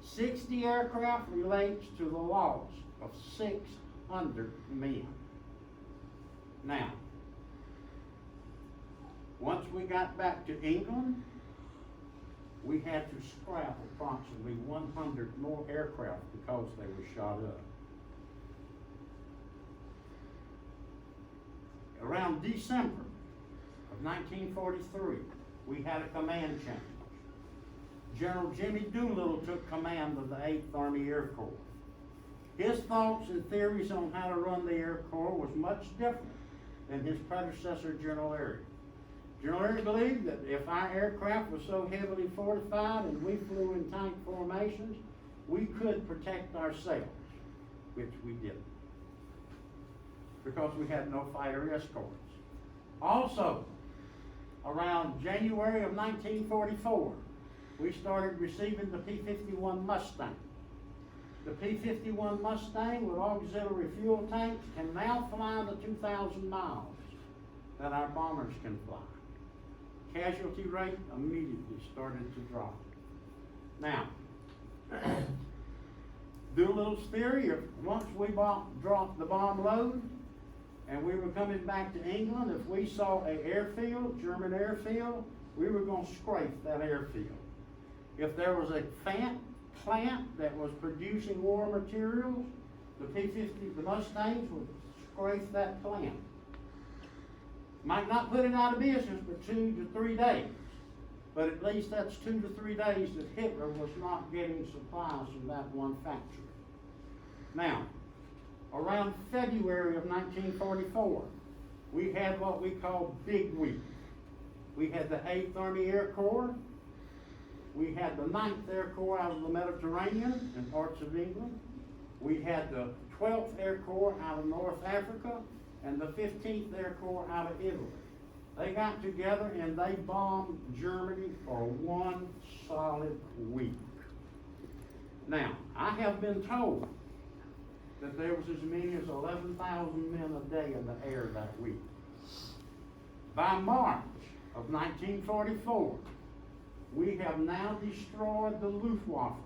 60 aircraft relates to the loss of 600 men. Now, once we got back to England, we had to scrap approximately 100 more aircraft because they were shot up. Around December of 1943, we had a command change. General Jimmy Doolittle took command of the 8th Army Air Corps. His thoughts and theories on how to run the Air Corps was much different than his predecessor, General Erie. General Erie believed that if our aircraft was so heavily fortified and we flew in tank formations, we could protect ourselves, which we didn't, because we had no fighter escorts. Also, around January of 1944, we started receiving the P-51 Mustang. The P-51 Mustang with auxiliary fuel tanks can now fly the 2,000 miles that our bombers can fly. Casualty rate immediately started to drop. Now, Doolittle's theory of once we dropped the bomb load and we were coming back to England, if we saw an airfield, German airfield, we were going to scrape that airfield. If there was a plant that was producing war materials, the Mustangs would scrape that plant. Might not put it out of business for 2 to 3 days, but at least that's 2 to 3 days that Hitler was not getting supplies from that one factory. Now, around February of 1944, we had what we call Big Week. We had the 8th Army Air Corps, we had the 9th Air Corps out of the Mediterranean and parts of England, we had the 12th Air Corps out of North Africa, and the 15th Air Corps out of Italy. They got together and they bombed Germany for 1 solid week. Now, I have been told that there was as many as 11,000 men a day in the air that week. By March of 1944, we have now destroyed the Luftwaffe.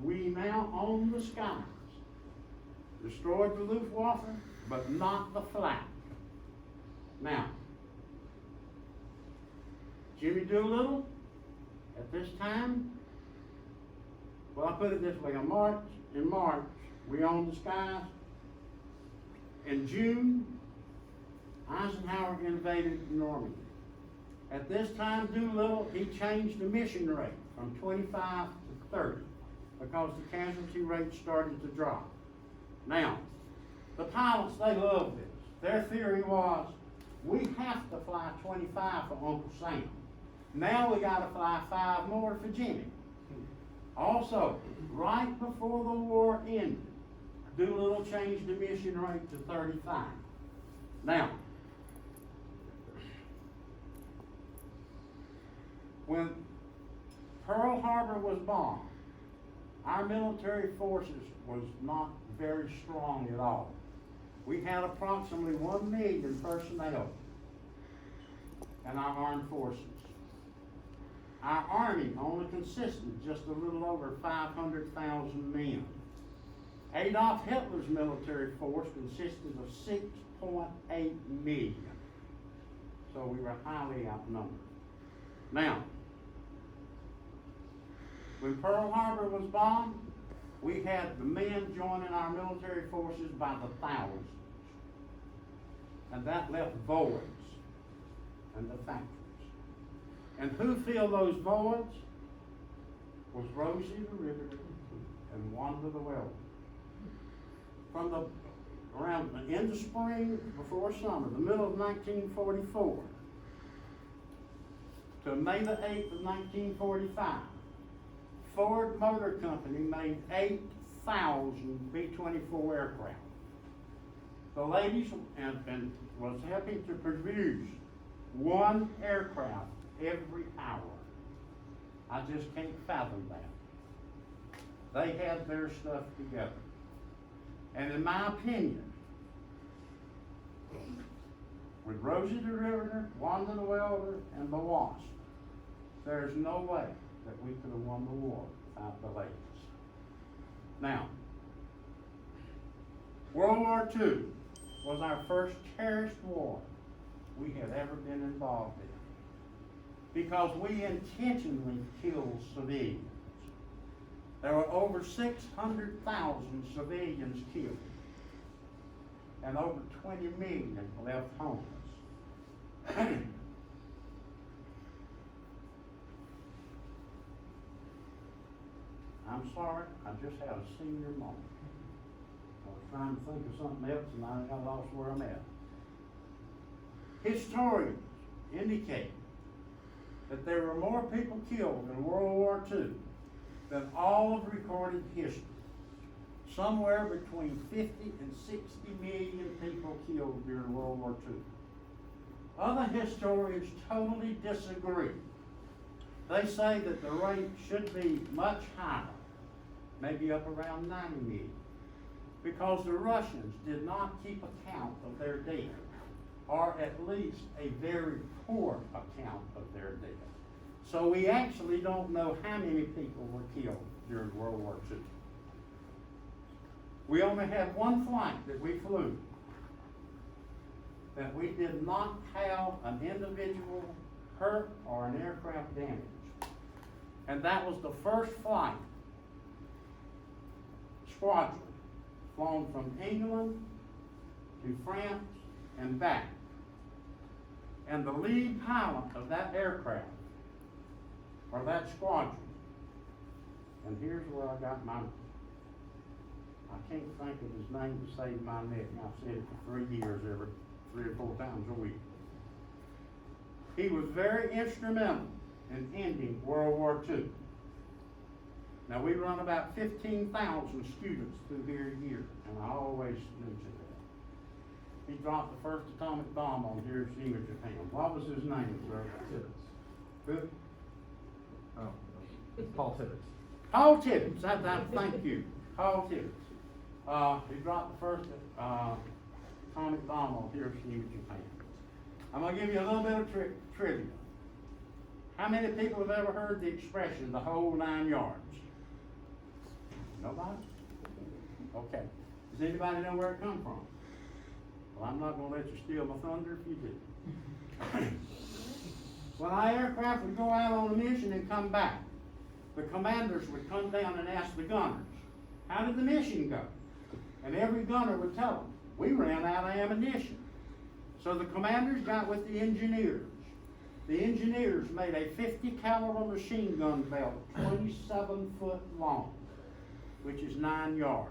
We now own the skies. Destroyed the Luftwaffe, but not the Flak. Now, Jimmy Doolittle, at this time, well, I put it this way, in March, we owned the skies. In June, Eisenhower invaded Normandy. At this time, Doolittle, he changed the mission rate from 25 to 30 because the casualty rate started to drop. Now, the pilots, they loved this. Their theory was, we have to fly 25 for Uncle Sam. Now we gotta fly 5 more for Jimmy. Also, right before the war ended, Doolittle changed the mission rate to 35. Now, when Pearl Harbor was bombed, our military forces was not very strong at all. We had approximately 1 million personnel in our armed forces. Our army only consisted just a little over 500,000 men. Adolf Hitler's military force consisted of 6.8 million. So we were highly outnumbered. Now, when Pearl Harbor was bombed, we had the men joining our military forces by the thousands. And that left voids in the factories. And who filled those voids was Rosie the Riveter and Wanda the Welder. From around the end of spring before summer, the middle of 1944, to May the 8th of 1945, Ford Motor Company made 8,000 B-24 aircraft. The ladies and was helping to produce 1 aircraft every hour. I just can't fathom that. They had their stuff together. And in my opinion, with Rosie the Riveter, Wanda the Welder, and the Wasp, there's no way that we could have won the war without the ladies. Now, World War II was our first terrorist war we had ever been involved in, because we intentionally killed civilians. There were over 600,000 civilians killed, and over 20 million left homeless. I'm sorry, I just had a senior moment. I was trying to think of something else and I lost where I'm at. Historians indicate that there were more people killed in World War II than all of recorded history. Somewhere between 50 and 60 million people killed during World War II. Other historians totally disagree. They say that the rate should be much higher, maybe up around 90 million, because the Russians did not keep account of their dead, or at least a very poor account of their dead. So we actually don't know how many people were killed during World War II. We only had 1 flight that we flew that we did not have an individual hurt or an aircraft damaged. And that was the first flight squadron flown from England to France and back. And the lead pilot of that aircraft, or that squadron, and here's where I got my, I can't think of his name to save my neck, and I've said it for 3 years, every 3 or 4 times a week. He was very instrumental in ending World War II. Now we run about 15,000 students through here a year, and I always mention that. He dropped the first atomic bomb on Hiroshima, Japan. What was his name, sir? Tibbets. Who? Oh, Paul Tibbets. Paul Tibbets, thank you, Paul Tibbets. He dropped the first atomic bomb on Hiroshima, Japan. I'm gonna give you a little bit of trivia. How many people have ever heard the expression, the whole 9 yards? Nobody? Okay. Does anybody know where it come from? Well, I'm not gonna let you steal my thunder if you do. When our aircraft would go out on a mission and come back, the commanders would come down and ask the gunners, how did the mission go? And every gunner would tell them, we ran out of ammunition. So the commanders got with the engineers. The engineers made a 50 caliber machine gun belt, 27 foot long, which is 9 yards.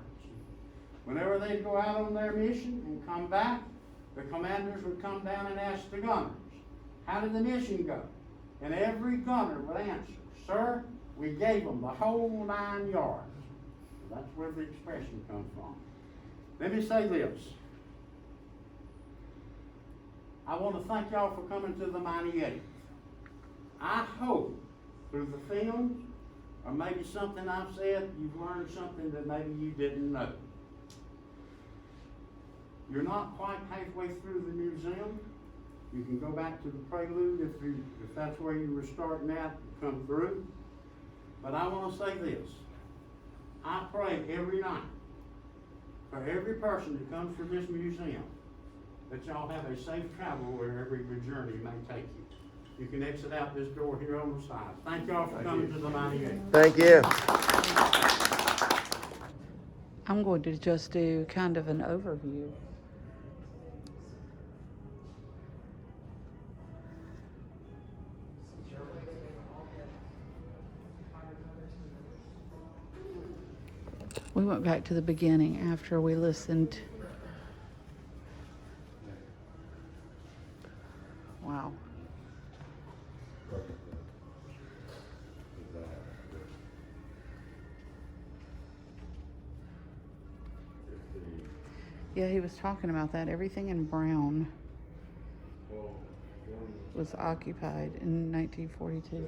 Whenever they'd go out on their mission and come back, the commanders would come down and ask the gunners, how did the mission go? And every gunner would answer, sir, we gave them the whole 9 yards. That's where the expression comes from. Let me say this. I want to thank y'all for coming to the 98th. I hope through the films, or maybe something I've said, you've learned something that maybe you didn't know. You're not quite halfway through the museum. You can go back to the prelude if that's where you were starting at and come through. But I want to say this. I pray every night for every person that comes to this museum that y'all have a safe travel wherever your journey may take you. You can exit out this door here on the side. Thank y'all for coming to the 98. Thank you. I'm going to just do kind of an overview. We went back to the beginning after we listened. Wow. Yeah, he was talking about that. Everything in brown was occupied in 1942.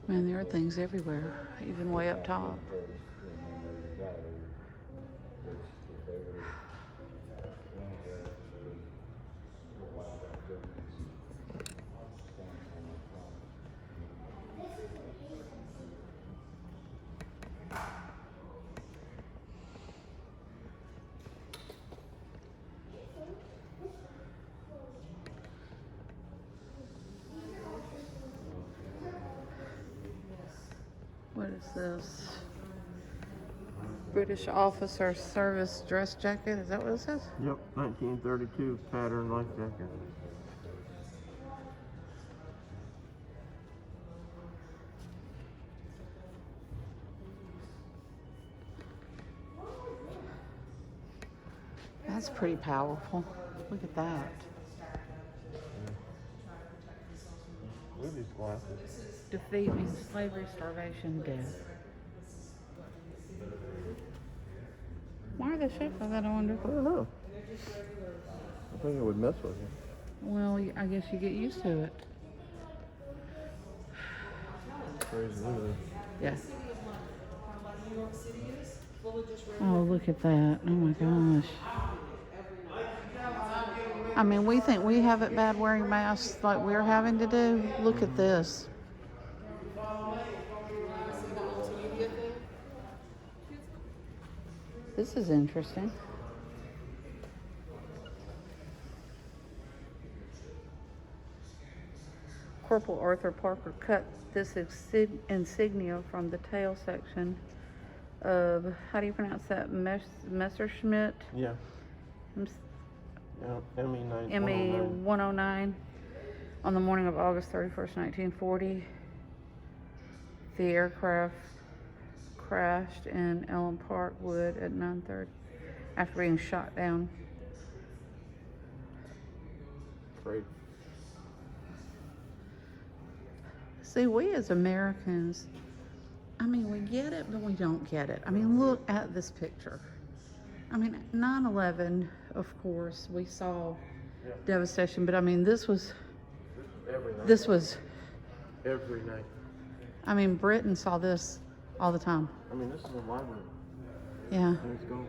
Man, there are things everywhere, even way up top. What is this? British officer service dress jacket? Is that what it says? Yep, 1932 pattern life jacket. That's pretty powerful. Look at that. Look at these glasses. Defeat means slavery, starvation, death. Why are they shaped like that, I wonder? I don't know. I think it would mess with you. Well, I guess you get used to it. Crazy, look at this. Yeah. Oh, look at that. Oh my gosh. I mean, we think we have it bad wearing masks like we're having to do. Look at this. This is interesting. Corporal Arthur Parker cut this insignia from the tail section of, how do you pronounce that, Messerschmitt? Yeah. ME 109 on the morning of August 31st, 1940. The aircraft crashed in Ellen Park Wood at 9:30 after being shot down. Great. See, we as Americans, I mean, we get it, but we don't get it. I mean, look at this picture. I mean, 9/11, of course, we saw devastation, but I mean, this was Every night. This was, Every night. I mean, Britain saw this all the time. I mean, this is a library. Yeah. Let's go.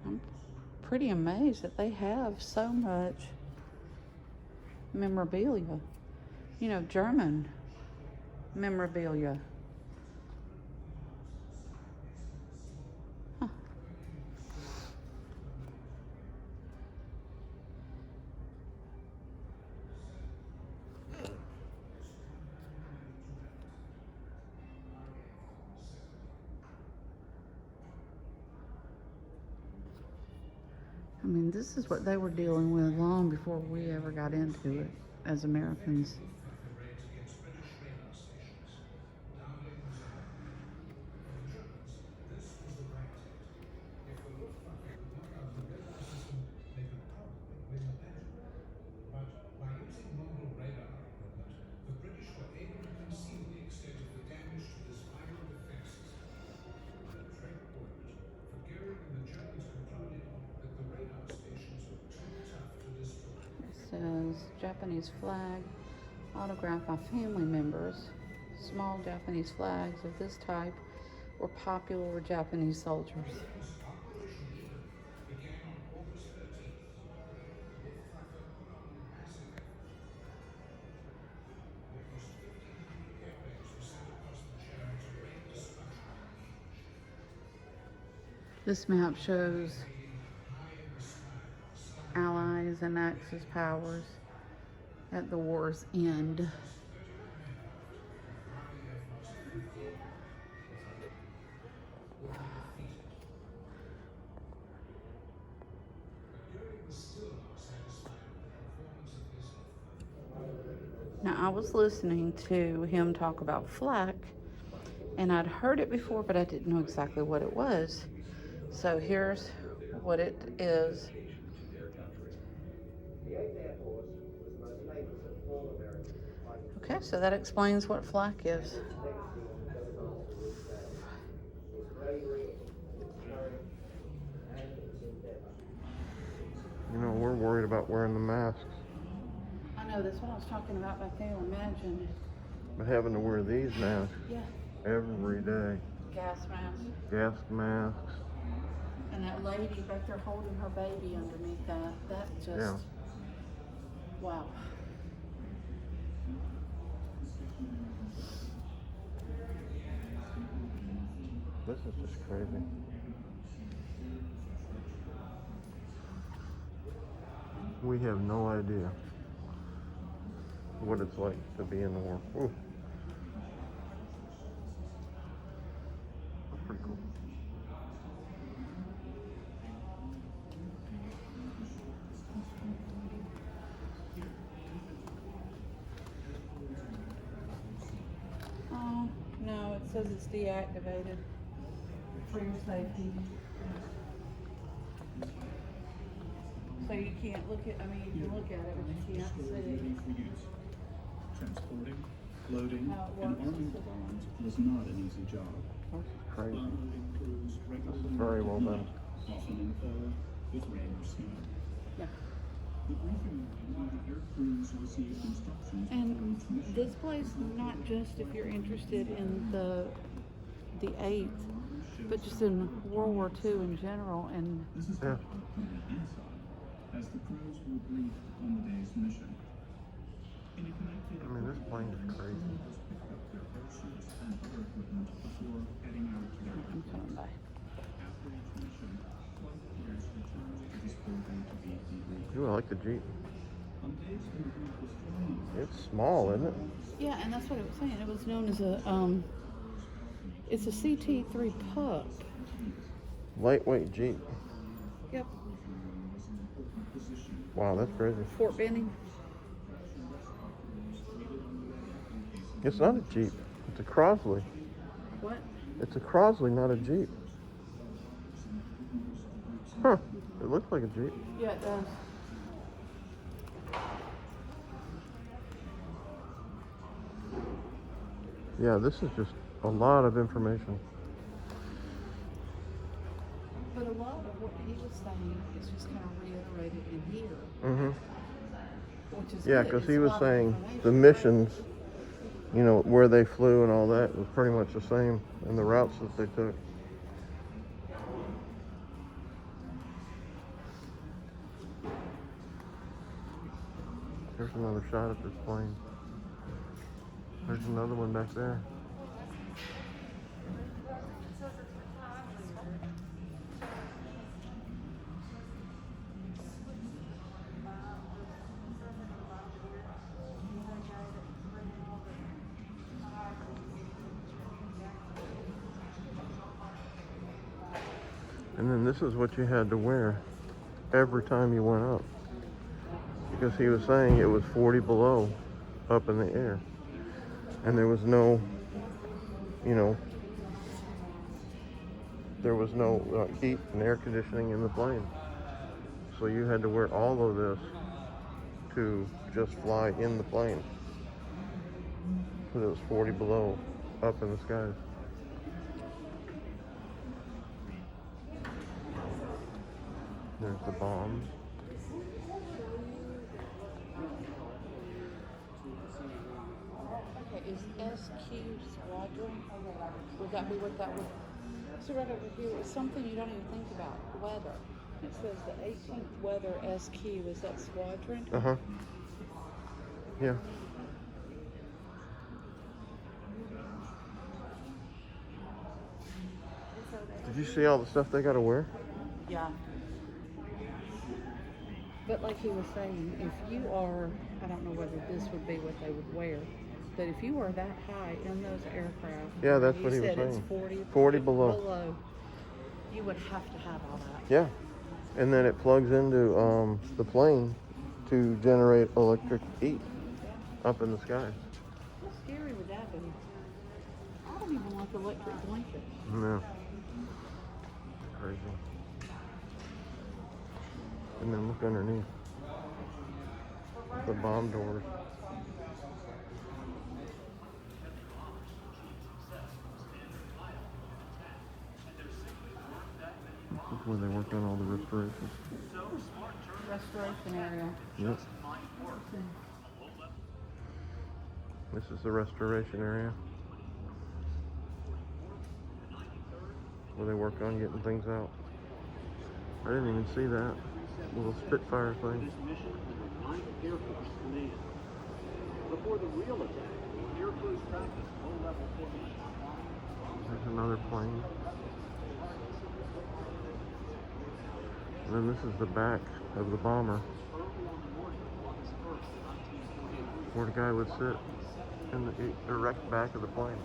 I'm pretty amazed that they have so much memorabilia. You know, German memorabilia. mean, this is what they were dealing with long before we ever got into it as Americans. Says Japanese flag autographed by family members. Small Japanese flags of this type were popular with Japanese soldiers. This map shows Allies and Axis powers at the war's end. Now, I was listening to him talk about flak, and I'd heard it before, but I didn't know exactly what it was. So here's what it is. Okay, so that explains what flak is. You know, we're worried about wearing the masks. I know, that's what I was talking about back there. Imagine. But having to wear these masks Yeah. every day. Gas mask. Gas masks. And that lady back there holding her baby underneath that just, Yeah. wow. This is just crazy. We have no idea what it's like to be in the war. Ooh. That's pretty cool. Oh, no, it says it's deactivated for your safety. So you can't look at, I mean, you can look at it, but you can't see. Transporting, loading, How it and works. arming arms was not an easy job. That's crazy. Unloading crews regularly Very well done. often in the fall with rain or snow. Yeah. The briefing room where the air crews received instructions for And each mission. this place, not just if you're interested in the 8th, but just in World War II in general. And This is Yeah. from the inside, as the crews were briefed on the day's mission. In a connected I mean, this plane is crazy. crews picked up their parachutes and other equipment before heading out to their I'm coming by. After each mission, flight crews returned to this building to be debriefed. Ooh, I like the Jeep. On days when the group was flying, It's small, isn't it? Yeah, and that's what it was saying. It was known as a it's a CT3 Pup. Lightweight Jeep. Yep. Wow, that's crazy. Fort Benning. It's not a Jeep. It's a Crosley. What? It's a Crosley, not a Jeep. Huh. It looks like a Jeep. Yeah, it does. Yeah, this is just a lot of information. But a lot of what he was saying is just kind of reiterated in here, Mm-hmm. which is Yeah, good. because It's he a was lot of saying information. the missions, you know, where they flew and all that was pretty much the same, and the routes that they took. Here's another shot at this plane. There's another one back there. And then this is what you had to wear every time you went up. Because he was saying it was 40 below up in the air. And there was no, you know, there was no heat and air conditioning in the plane. So you had to wear all of this to just fly in the plane. Because it was 40 below up in the skies. There's the bombs. Okay, is SQ Squadron? Would that be what that would? So right over here is something you don't even think about. Weather. It says the 18th weather SQ. Is that Squadron? Uh-huh. Yeah. Did you see all the stuff they gotta wear? Yeah. But like he was saying, if you are, I don't know whether this would be what they would wear, but if you are that high in those aircraft, Yeah, that's you what he was said it's saying. 40 below. You would have to have all that. Yeah. And then it plugs into the plane to generate electric heat up in the sky. How scary would that be? I don't even like electric blankets. No. Crazy. And then look underneath. The bomb doors. This is where they work on all the restoration. Restoration area. Yep. This is the restoration area. Where they work on getting things out. I didn't even see that little Spitfire thing. Before the real attack, Air Force practice low-level formation. There's another plane. And then this is the back of the bomber. Where the guy would sit in the erect back of the plane.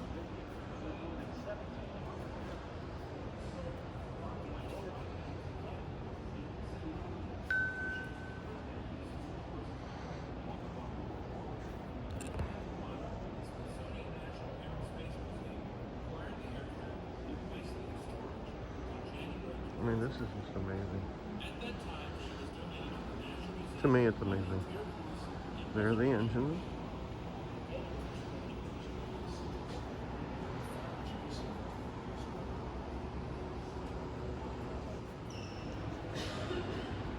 I mean, this is just amazing. To me, it's amazing. There are the engines.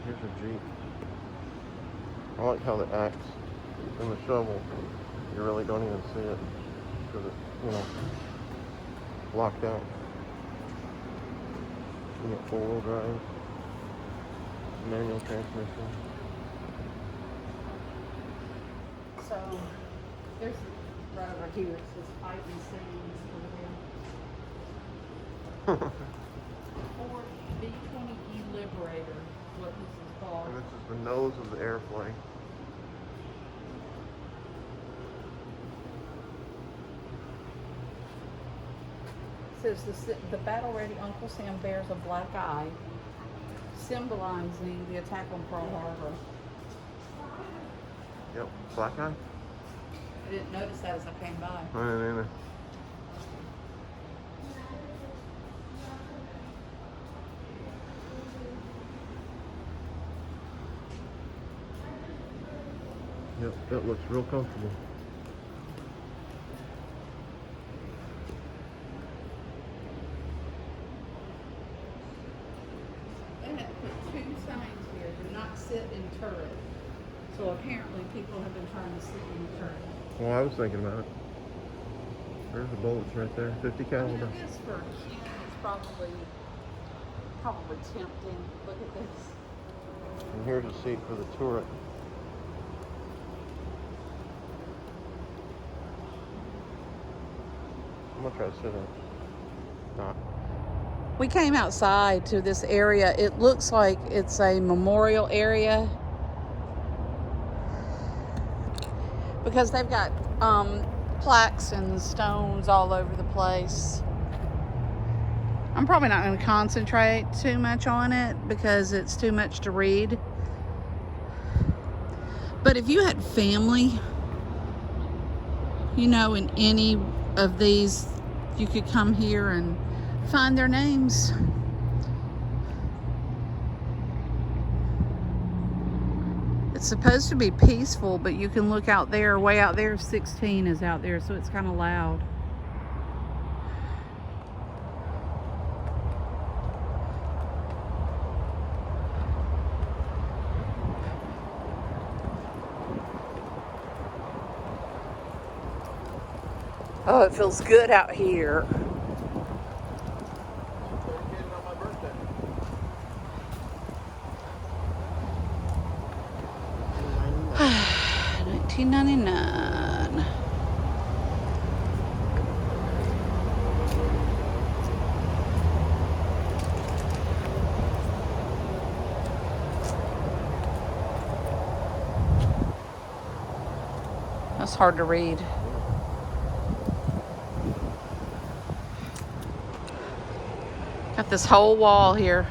Here's a Jeep. I like how the axe and the shovel, you really don't even see it because it's, you know, locked out. You got four-wheel drive, manual transmission. So there's right over here. It says fighting scenes over there. Ford B-20E Liberator is what this is called. And this is the nose of the airplane. It says the battle-ready Uncle Sam bears a black eye, symbolizing the attack on Pearl Harbor. Yep, black eye. I didn't notice that as I came by. I didn't either. Yep, that looks real comfortable. They have put two signs here, do not sit in turret. So apparently people have been trying to sit in the turret. Well, I was thinking about it. There's the bullets right there, 50 caliber. I guess for Q, it's probably tempting. Look at this. And here's a seat for the turret. I'm gonna try to sit in it. Not. We came outside to this area. It looks like it's a memorial area because they've got plaques and stones all over the place. I'm probably not going to concentrate too much on it because it's too much to read. But if you had family, you know, in any of these, you could come here and find their names. It's supposed to be peaceful, but you can look out there, way out there. 16 is out there, so it's kind of loud. Oh, it feels good out here. $19.99. That's hard to read. Got this whole wall here.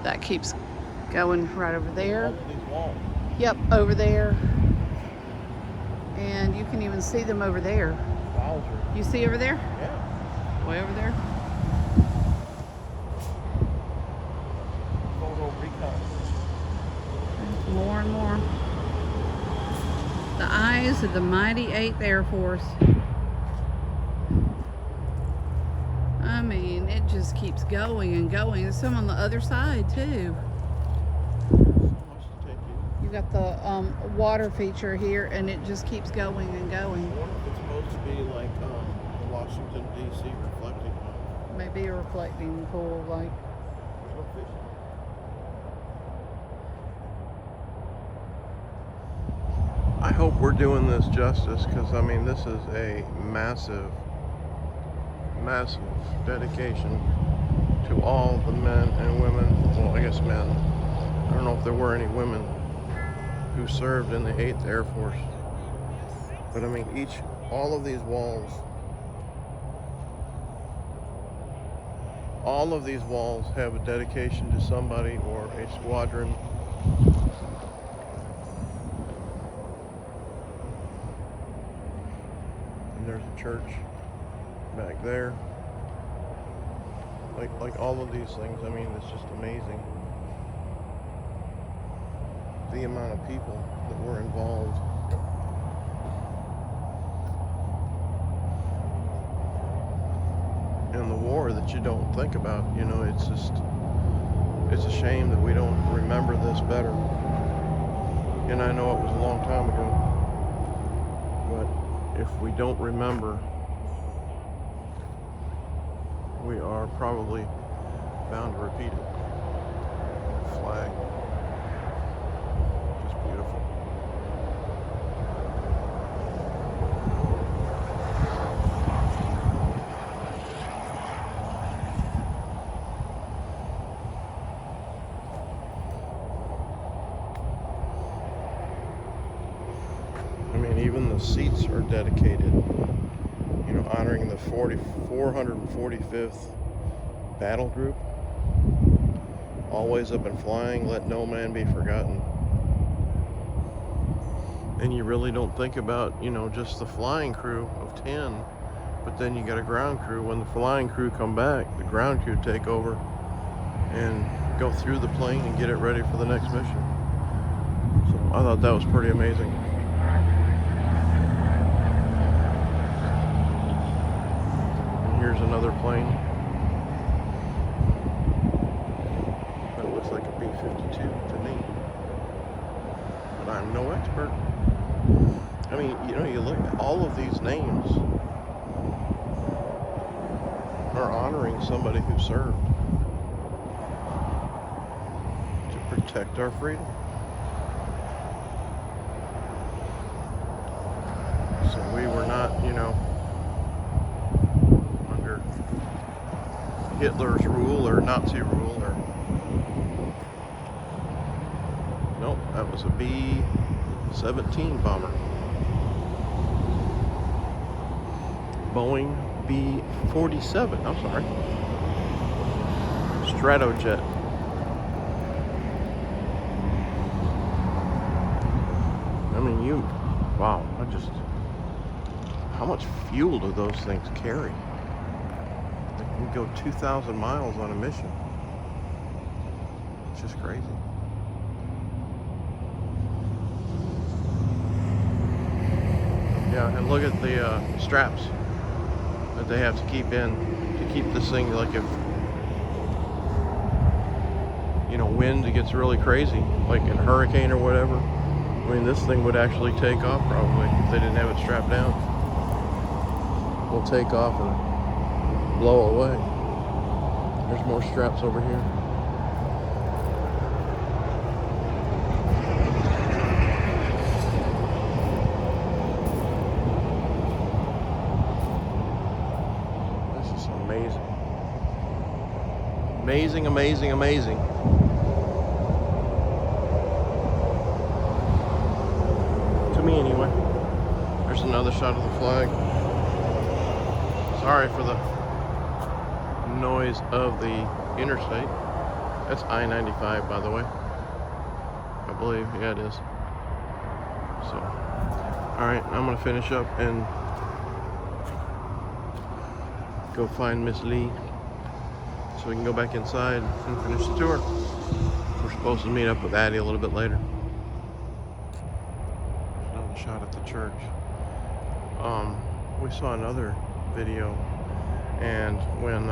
That keeps going right over there. Yep, over there. And you can even see them over there. You see over there? Yeah. Way over there. More and more. The eyes of the mighty 8th Air Force. I mean, it just keeps going and going. There's some on the other side too. You got the water feature here, and it just keeps going and going. I wonder if it's supposed to be like the Washington D.C. reflecting pool. Maybe a reflecting pool, like. I hope we're doing this justice, because I mean, this is a massive dedication to all the men and women, well, I guess men. I don't know if there were any women who served in the 8th Air Force. But I mean, all of these walls have a dedication to somebody or a squadron. And there's a church back there. Like all of these things, I mean, it's just amazing. The amount of people that were involved. In the war that you don't think about, you know, it's a shame that we don't remember this better. And I know it was a long time ago, but if we don't remember, we are probably bound to repeat it. Flag. Just beautiful. I mean, even the seats are dedicated, you know, honoring the 445th Battle Group. Always up and flying, let no man be forgotten. And you really don't think about, you know, just the flying crew of 10, but then you got a ground crew. When the flying crew come back, the ground crew take over and go through the plane and get it ready for the next mission. So I thought that was pretty amazing. And here's another plane. That looks like a B-52 to me. But I'm no expert. I mean, you know, you look at all of these names are honoring somebody who served to protect our freedom. So we were not, you know, under Hitler's rule or Nazi rule or... Nope, that was a B-17 bomber. Boeing B-47, I'm sorry. Stratojet. I mean, wow, how much fuel do those things carry? They can go 2,000 miles on a mission. It's just crazy. Yeah, and look at the straps that they have to keep in to keep this thing, like if, you know, wind gets really crazy, like in a hurricane or whatever. I mean, this thing would actually take off probably if they didn't have it strapped down. Will take off and blow away. There's more straps over here. Amazing, amazing, amazing. To me, anyway. There's another shot of the flag. Sorry for the noise of the interstate. That's I-95, by the way. I believe, yeah, it is. So, all right, I'm gonna finish up and go find Miss Lee, so we can go back inside and finish the tour. We're supposed to meet up with Addie a little bit later. Another shot at the church. We saw another video, and when,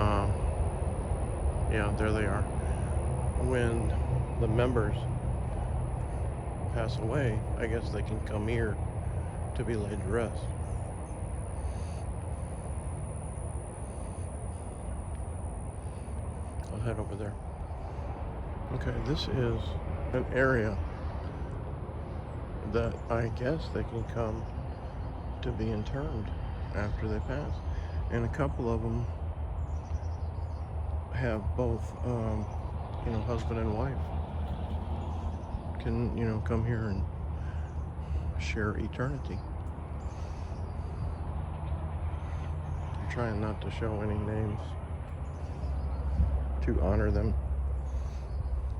yeah, there they are. When the members pass away, I guess they can come here to be laid to rest. I'll head over there. Okay, this is an area that I guess they can come to be interned after they pass. And a couple of them have both, you know, husband and wife can, you know, come here and share eternity. I'm trying not to show any names to honor them.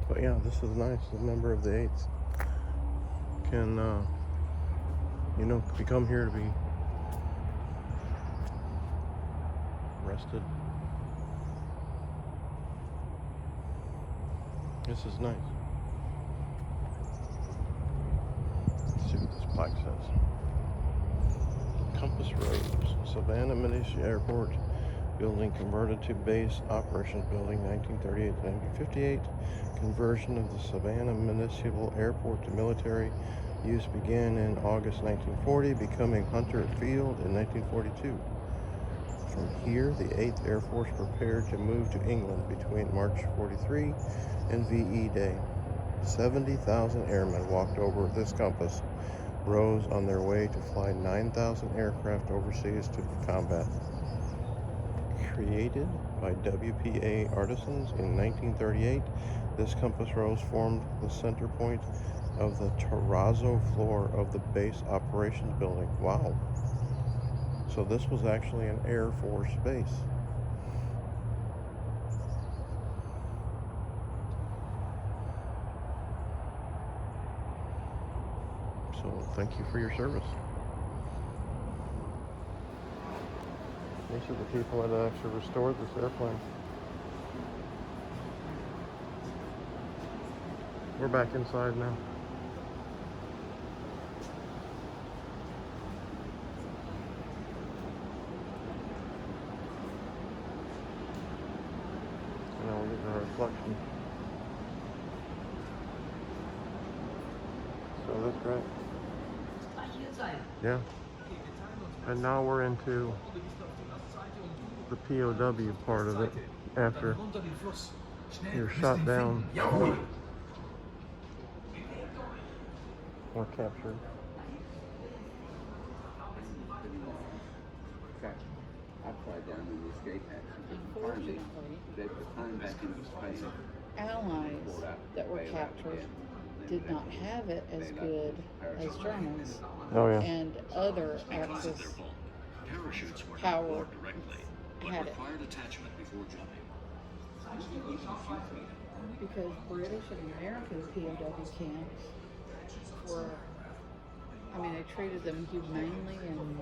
But yeah, this is nice. A member of the 8th can, you know, come here to be rested. This is nice. Let's see what this plaque says. Compass Rose, Savannah Municipal Airport building converted to base operations building 1938 to 1958. Conversion of the Savannah Municipal Airport to military use began in August 1940, becoming Hunter Field in 1942. From here, the 8th Air Force prepared to move to England between March 43 and VE Day. 70,000 airmen walked over this compass rose on their way to fly 9,000 aircraft overseas to combat. Created by WPA artisans in 1938, this compass rose formed the center point of the terrazzo floor of the base operations building. Wow. So this was actually an Air Force base. So thank you for your service. These are the people that actually restored this airplane. We're back inside now. And now we're getting a reflection. So that's great. Yeah. And now we're into the POW part of it after you're shot down or captured. Upside down in the escape hatch. They put time back into space. Allies that were captured did not have it as good as Germans. Oh yeah. And other Axis power had it. Because British and American POW camps were, I mean, they treated them humanely and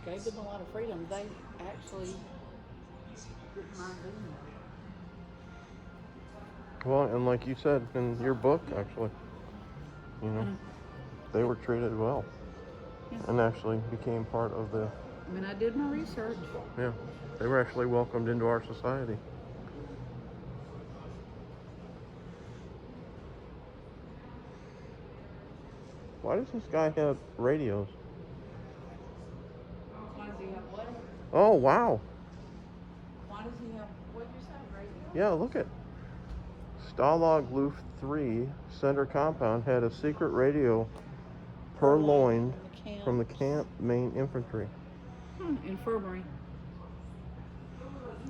gave them a lot of freedom. They actually didn't mind doing that. Well, and like you said in your book, actually, you know, they were treated well, and actually became part of the. I mean, I did my research. Yeah, they were actually welcomed into our society. Why does this guy have radios? Why does he have what? Oh wow! Why does he have, what did you say, radio? Yeah, look at. Stalag Luft 3 center compound had a secret radio purloined from the camp main infantry. Infirmary.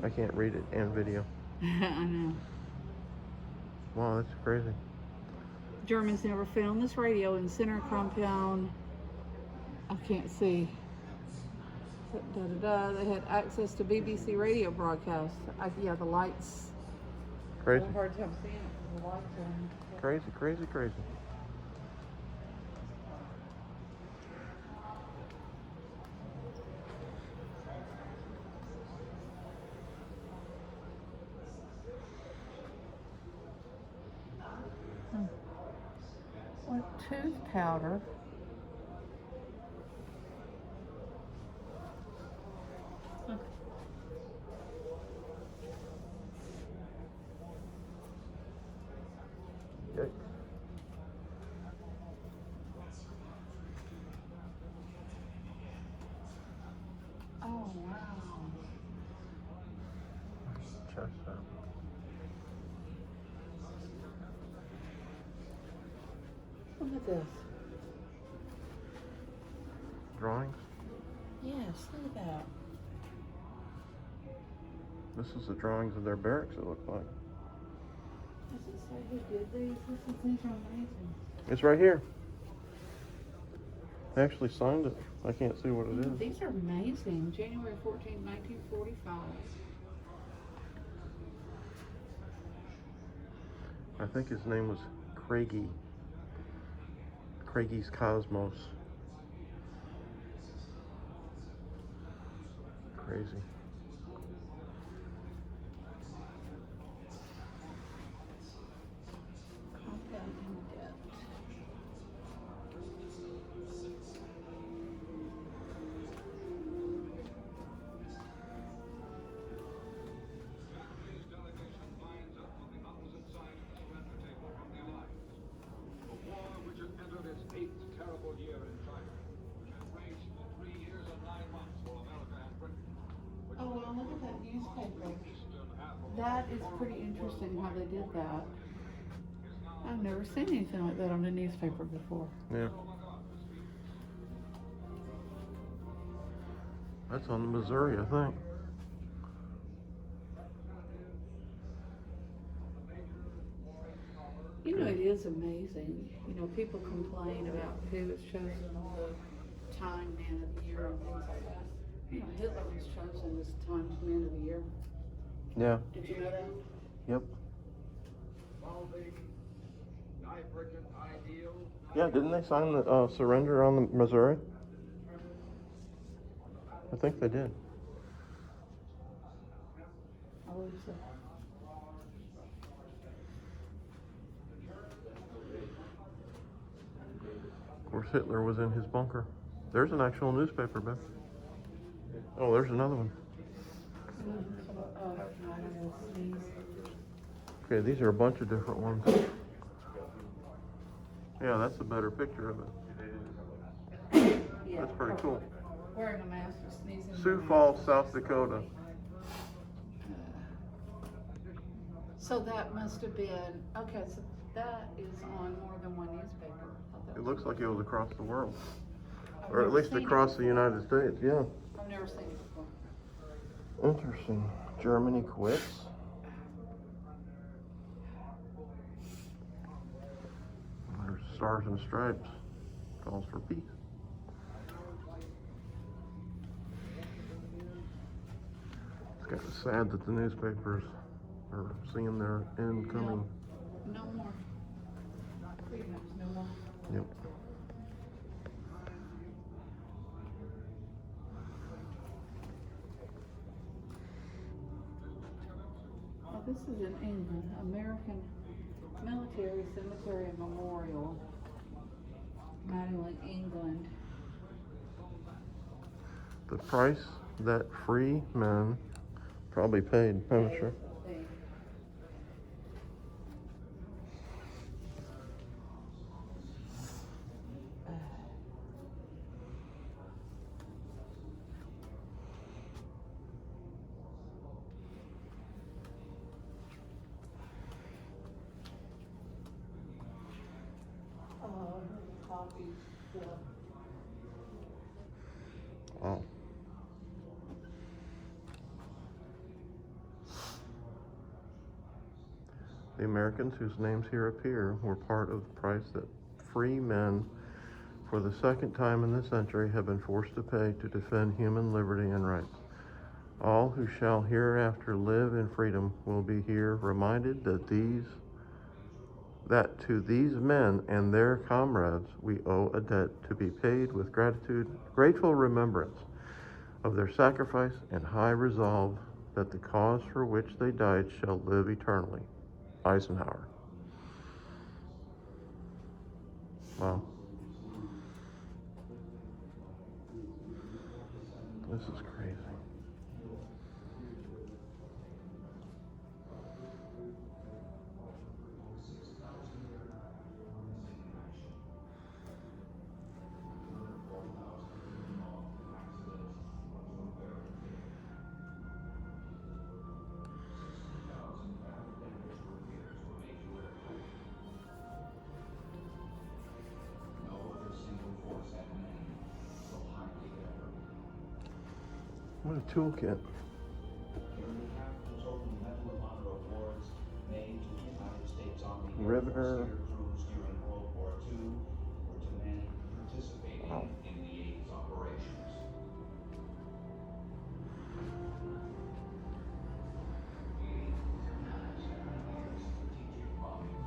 I can't read it and video. I know. Wow, that's crazy. Germans never found this radio in center compound. I can't see. They had access to BBC radio broadcasts. Yeah, the lights. Crazy. Hard time seeing it. The lights on. Crazy, crazy, crazy. Like tooth powder. Yikes. Oh, wow. Chest out. Look at this. Drawings? Yes, look at that. This is the drawings of their barracks, it looked like. Does it say who did these? These are amazing. It's right here. I actually signed it. I can't see what it is. These are amazing. January 14, 1945. I think his name was Craigie. Craigie's Cosmos. Crazy. Compound in depth. Oh, well, look at that newspaper. That is pretty interesting how they did that. I've never seen anything like that on a newspaper before. Yeah. That's on the Missouri, I think. You know, it is amazing. You know, people complain about who is chosen the Time Man of the Year and things like that. You know, Hitler was chosen as Time Man of the Year. Yeah. Did you know that? Yep. Yeah, didn't they sign the surrender on the Missouri? I think they did. I believe so. Of course, Hitler was in his bunker. There's an actual newspaper, Beth. Oh, there's another one. Okay, these are a bunch of different ones. Yeah, that's a better picture of it. Yeah. That's pretty cool. Wearing a mask or sneezing. Sioux Falls, South Dakota. So that must have been, okay, so that is on more than one newspaper. I thought that It was- looks like it was across the world. I've Or at never least seen it across the before. United States, yeah. I've never seen it before. Interesting. Germany quits. There's Stars and Stripes. Calls for peace. It's kind of sad that the newspapers are seeing their end coming. No more. Pretty much no more. Yep. Oh, this is in England. American Military Cemetery and Memorial. Madeline, England. The price that free men probably paid, I'm sure. Coffee. Wow. The Americans whose names here appear were part of the price that free men for the second time in this century have been forced to pay to defend human liberty and rights. All who shall hereafter live in freedom will be here reminded that to these men and their comrades we owe a debt to be paid with grateful remembrance of their sacrifice and high resolve that the cause for which they died shall live eternally. Eisenhower. Wow. This is crazy. What a toolkit. Riveter. Wow.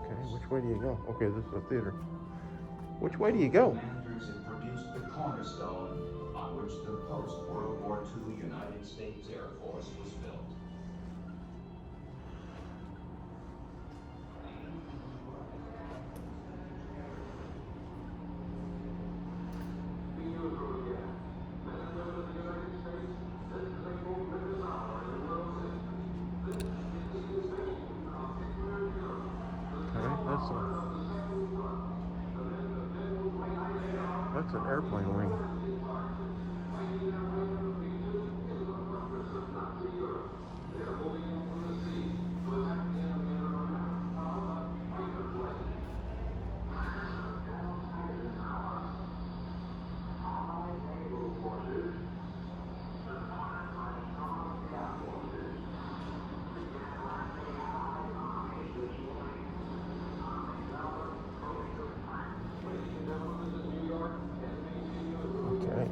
Okay, which way do you go? Okay, this is a theater. Which way do you go? Commanders have produced the cornerstone on which the post-World War II United States Air Force was built. That's an airplane wing.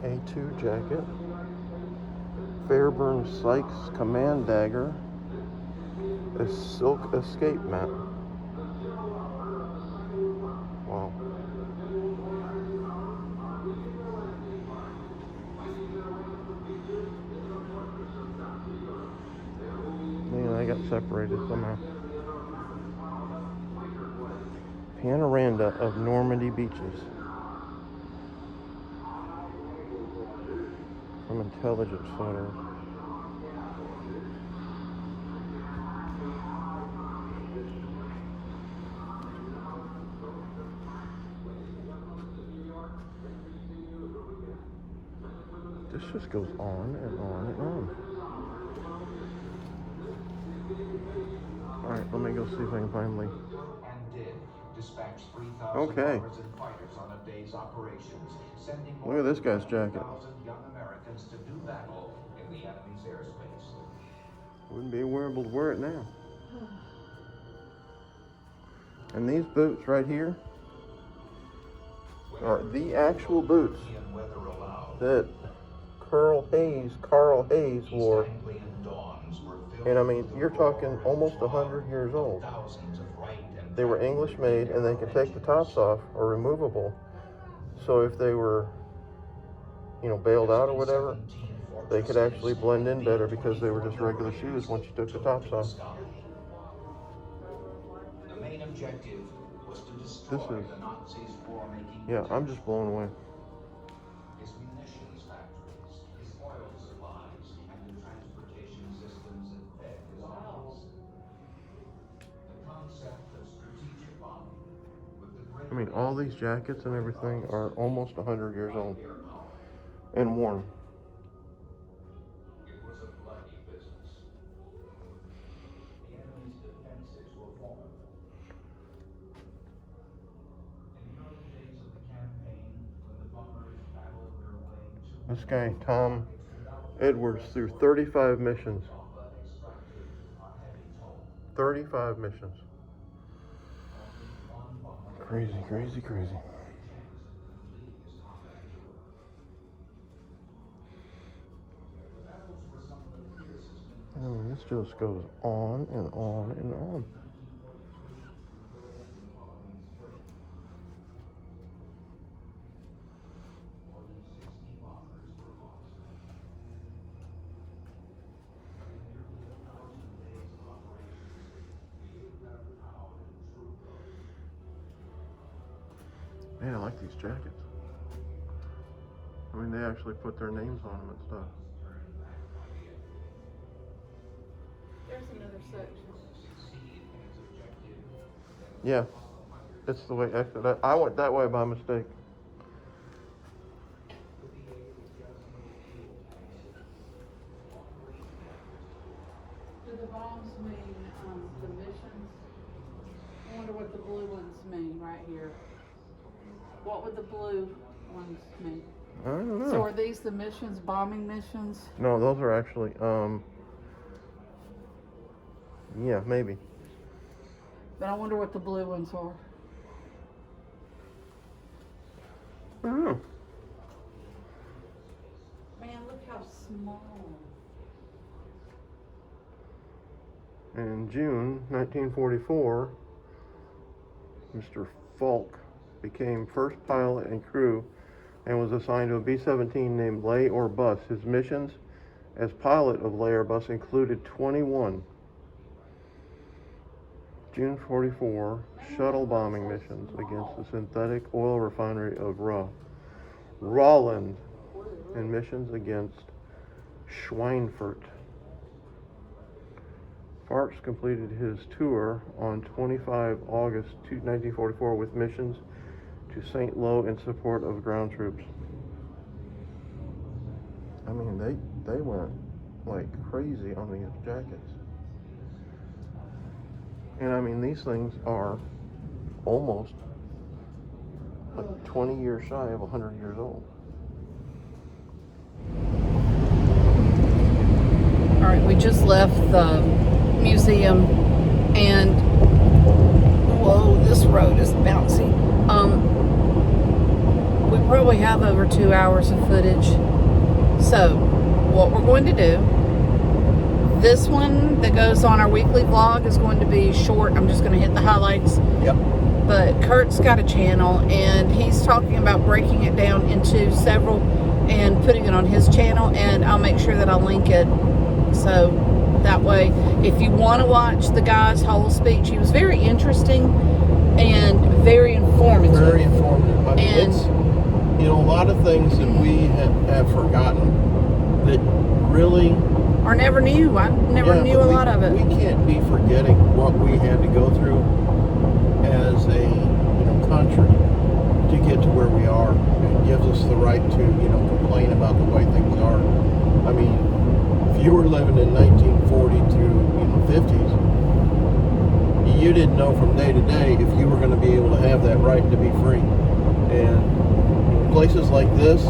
A2 jacket, Fairburn Sykes command dagger, a silk escape mat. Wow. Man, I got separated somehow. Panorama of Normandy beaches. From intelligence photos. This just goes on and on and on. Alright, let me go see if I can finally. And did dispatch 3,000 Okay. bombers and fighters on a day's operations, sending Look at this guy's more than jacket. 1,000 young Americans to do battle in the enemy's airspace. Wouldn't be wearable to wear it now. And these boots right here are the actual boots that Carl Hayes wore. And I mean, you're talking almost 100 years old. They were English made and they could take the tops off or removable. So if they were, you know, bailed out or whatever, they could actually blend in better because they were just regular shoes once you took the tops off. The main objective was to destroy the Nazis' war-making. Yeah, I'm just blown away. His munitions factories, his oil supplies, and the transportation systems that fed his armies. The concept of strategic bombing with the great I mean, all these jackets and everything are almost 100 years old and worn. It was a bloody business. The enemy's defenses were formidable. In the early days of the campaign, when the bombers battled their way to This guy, Tom Edwards, through 35 missions. 35 missions. Crazy, crazy, crazy. I mean, this just goes on and on and on. Man, I like these jackets. I mean, they actually put their names on them and stuff. There's another section. Yeah, it's the way I went that way by mistake. Do the bombs mean the missions? I wonder what the blue ones mean right here. What would the blue ones mean? I don't know. So are these the missions, bombing missions? No, those are actually, yeah, maybe. But I wonder what the blue ones are. I don't know. Man, look how small. In June 1944, Mr. Falk became first pilot and crew and was assigned to a B-17 named Lay or Bus. His missions as pilot of Lay or Bus included 21 June 44 shuttle bombing missions against the synthetic oil refinery of Rawland and missions against Schweinfurt. Parks completed his tour on 25 August 1944 with missions to St. Lo in support of ground troops. I mean, they went like crazy on these jackets. And I mean, these things are almost like 20 years shy of 100 years old. All right, we just left the museum and whoa, this road is bouncy. We probably have over 2 hours of footage. So what we're going to do, this one that goes on our weekly vlog is going to be short. I'm just going to hit the highlights. Yep. But Kurt's got a channel and he's talking about breaking it down into several and putting it on his channel, and I'll make sure that I'll link it. So that way, if you want to watch the guy's whole speech, he was very interesting and very informative. Very informative. I mean, it's, you know, a lot of things that we have forgotten that really or never knew. I never knew a lot of it. We can't be forgetting what we had to go through as a country to get to where we are. It gives us the right to, complain about the way things are. I mean, if you were living in 1940 to 50s, you didn't know from day to day if you were going to be able to have that right to be free. And places like this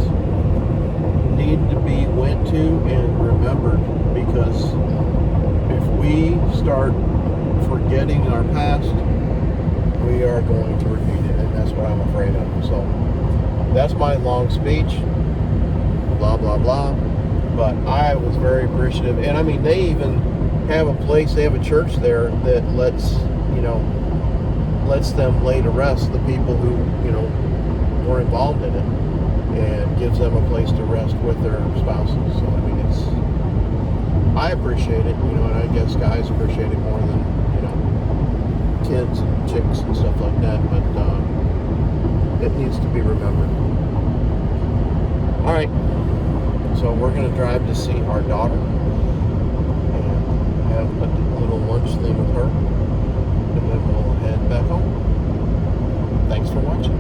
need to be went to and remembered, because if we start forgetting our past, we are going to repeat it, and that's what I'm afraid of. So that's my long speech, blah blah blah. But I was very appreciative, and I mean, they even have a place, they have a church there that lets them lay to rest the people who were involved in it, and gives them a place to rest with their spouses. So I mean, I appreciate it, and I guess guys appreciate it more than kids and chicks and stuff like that, but it needs to be remembered. Alright, so we're going to drive to see our daughter and have a little lunch thing with her, and then we'll head back home. Thanks for watching.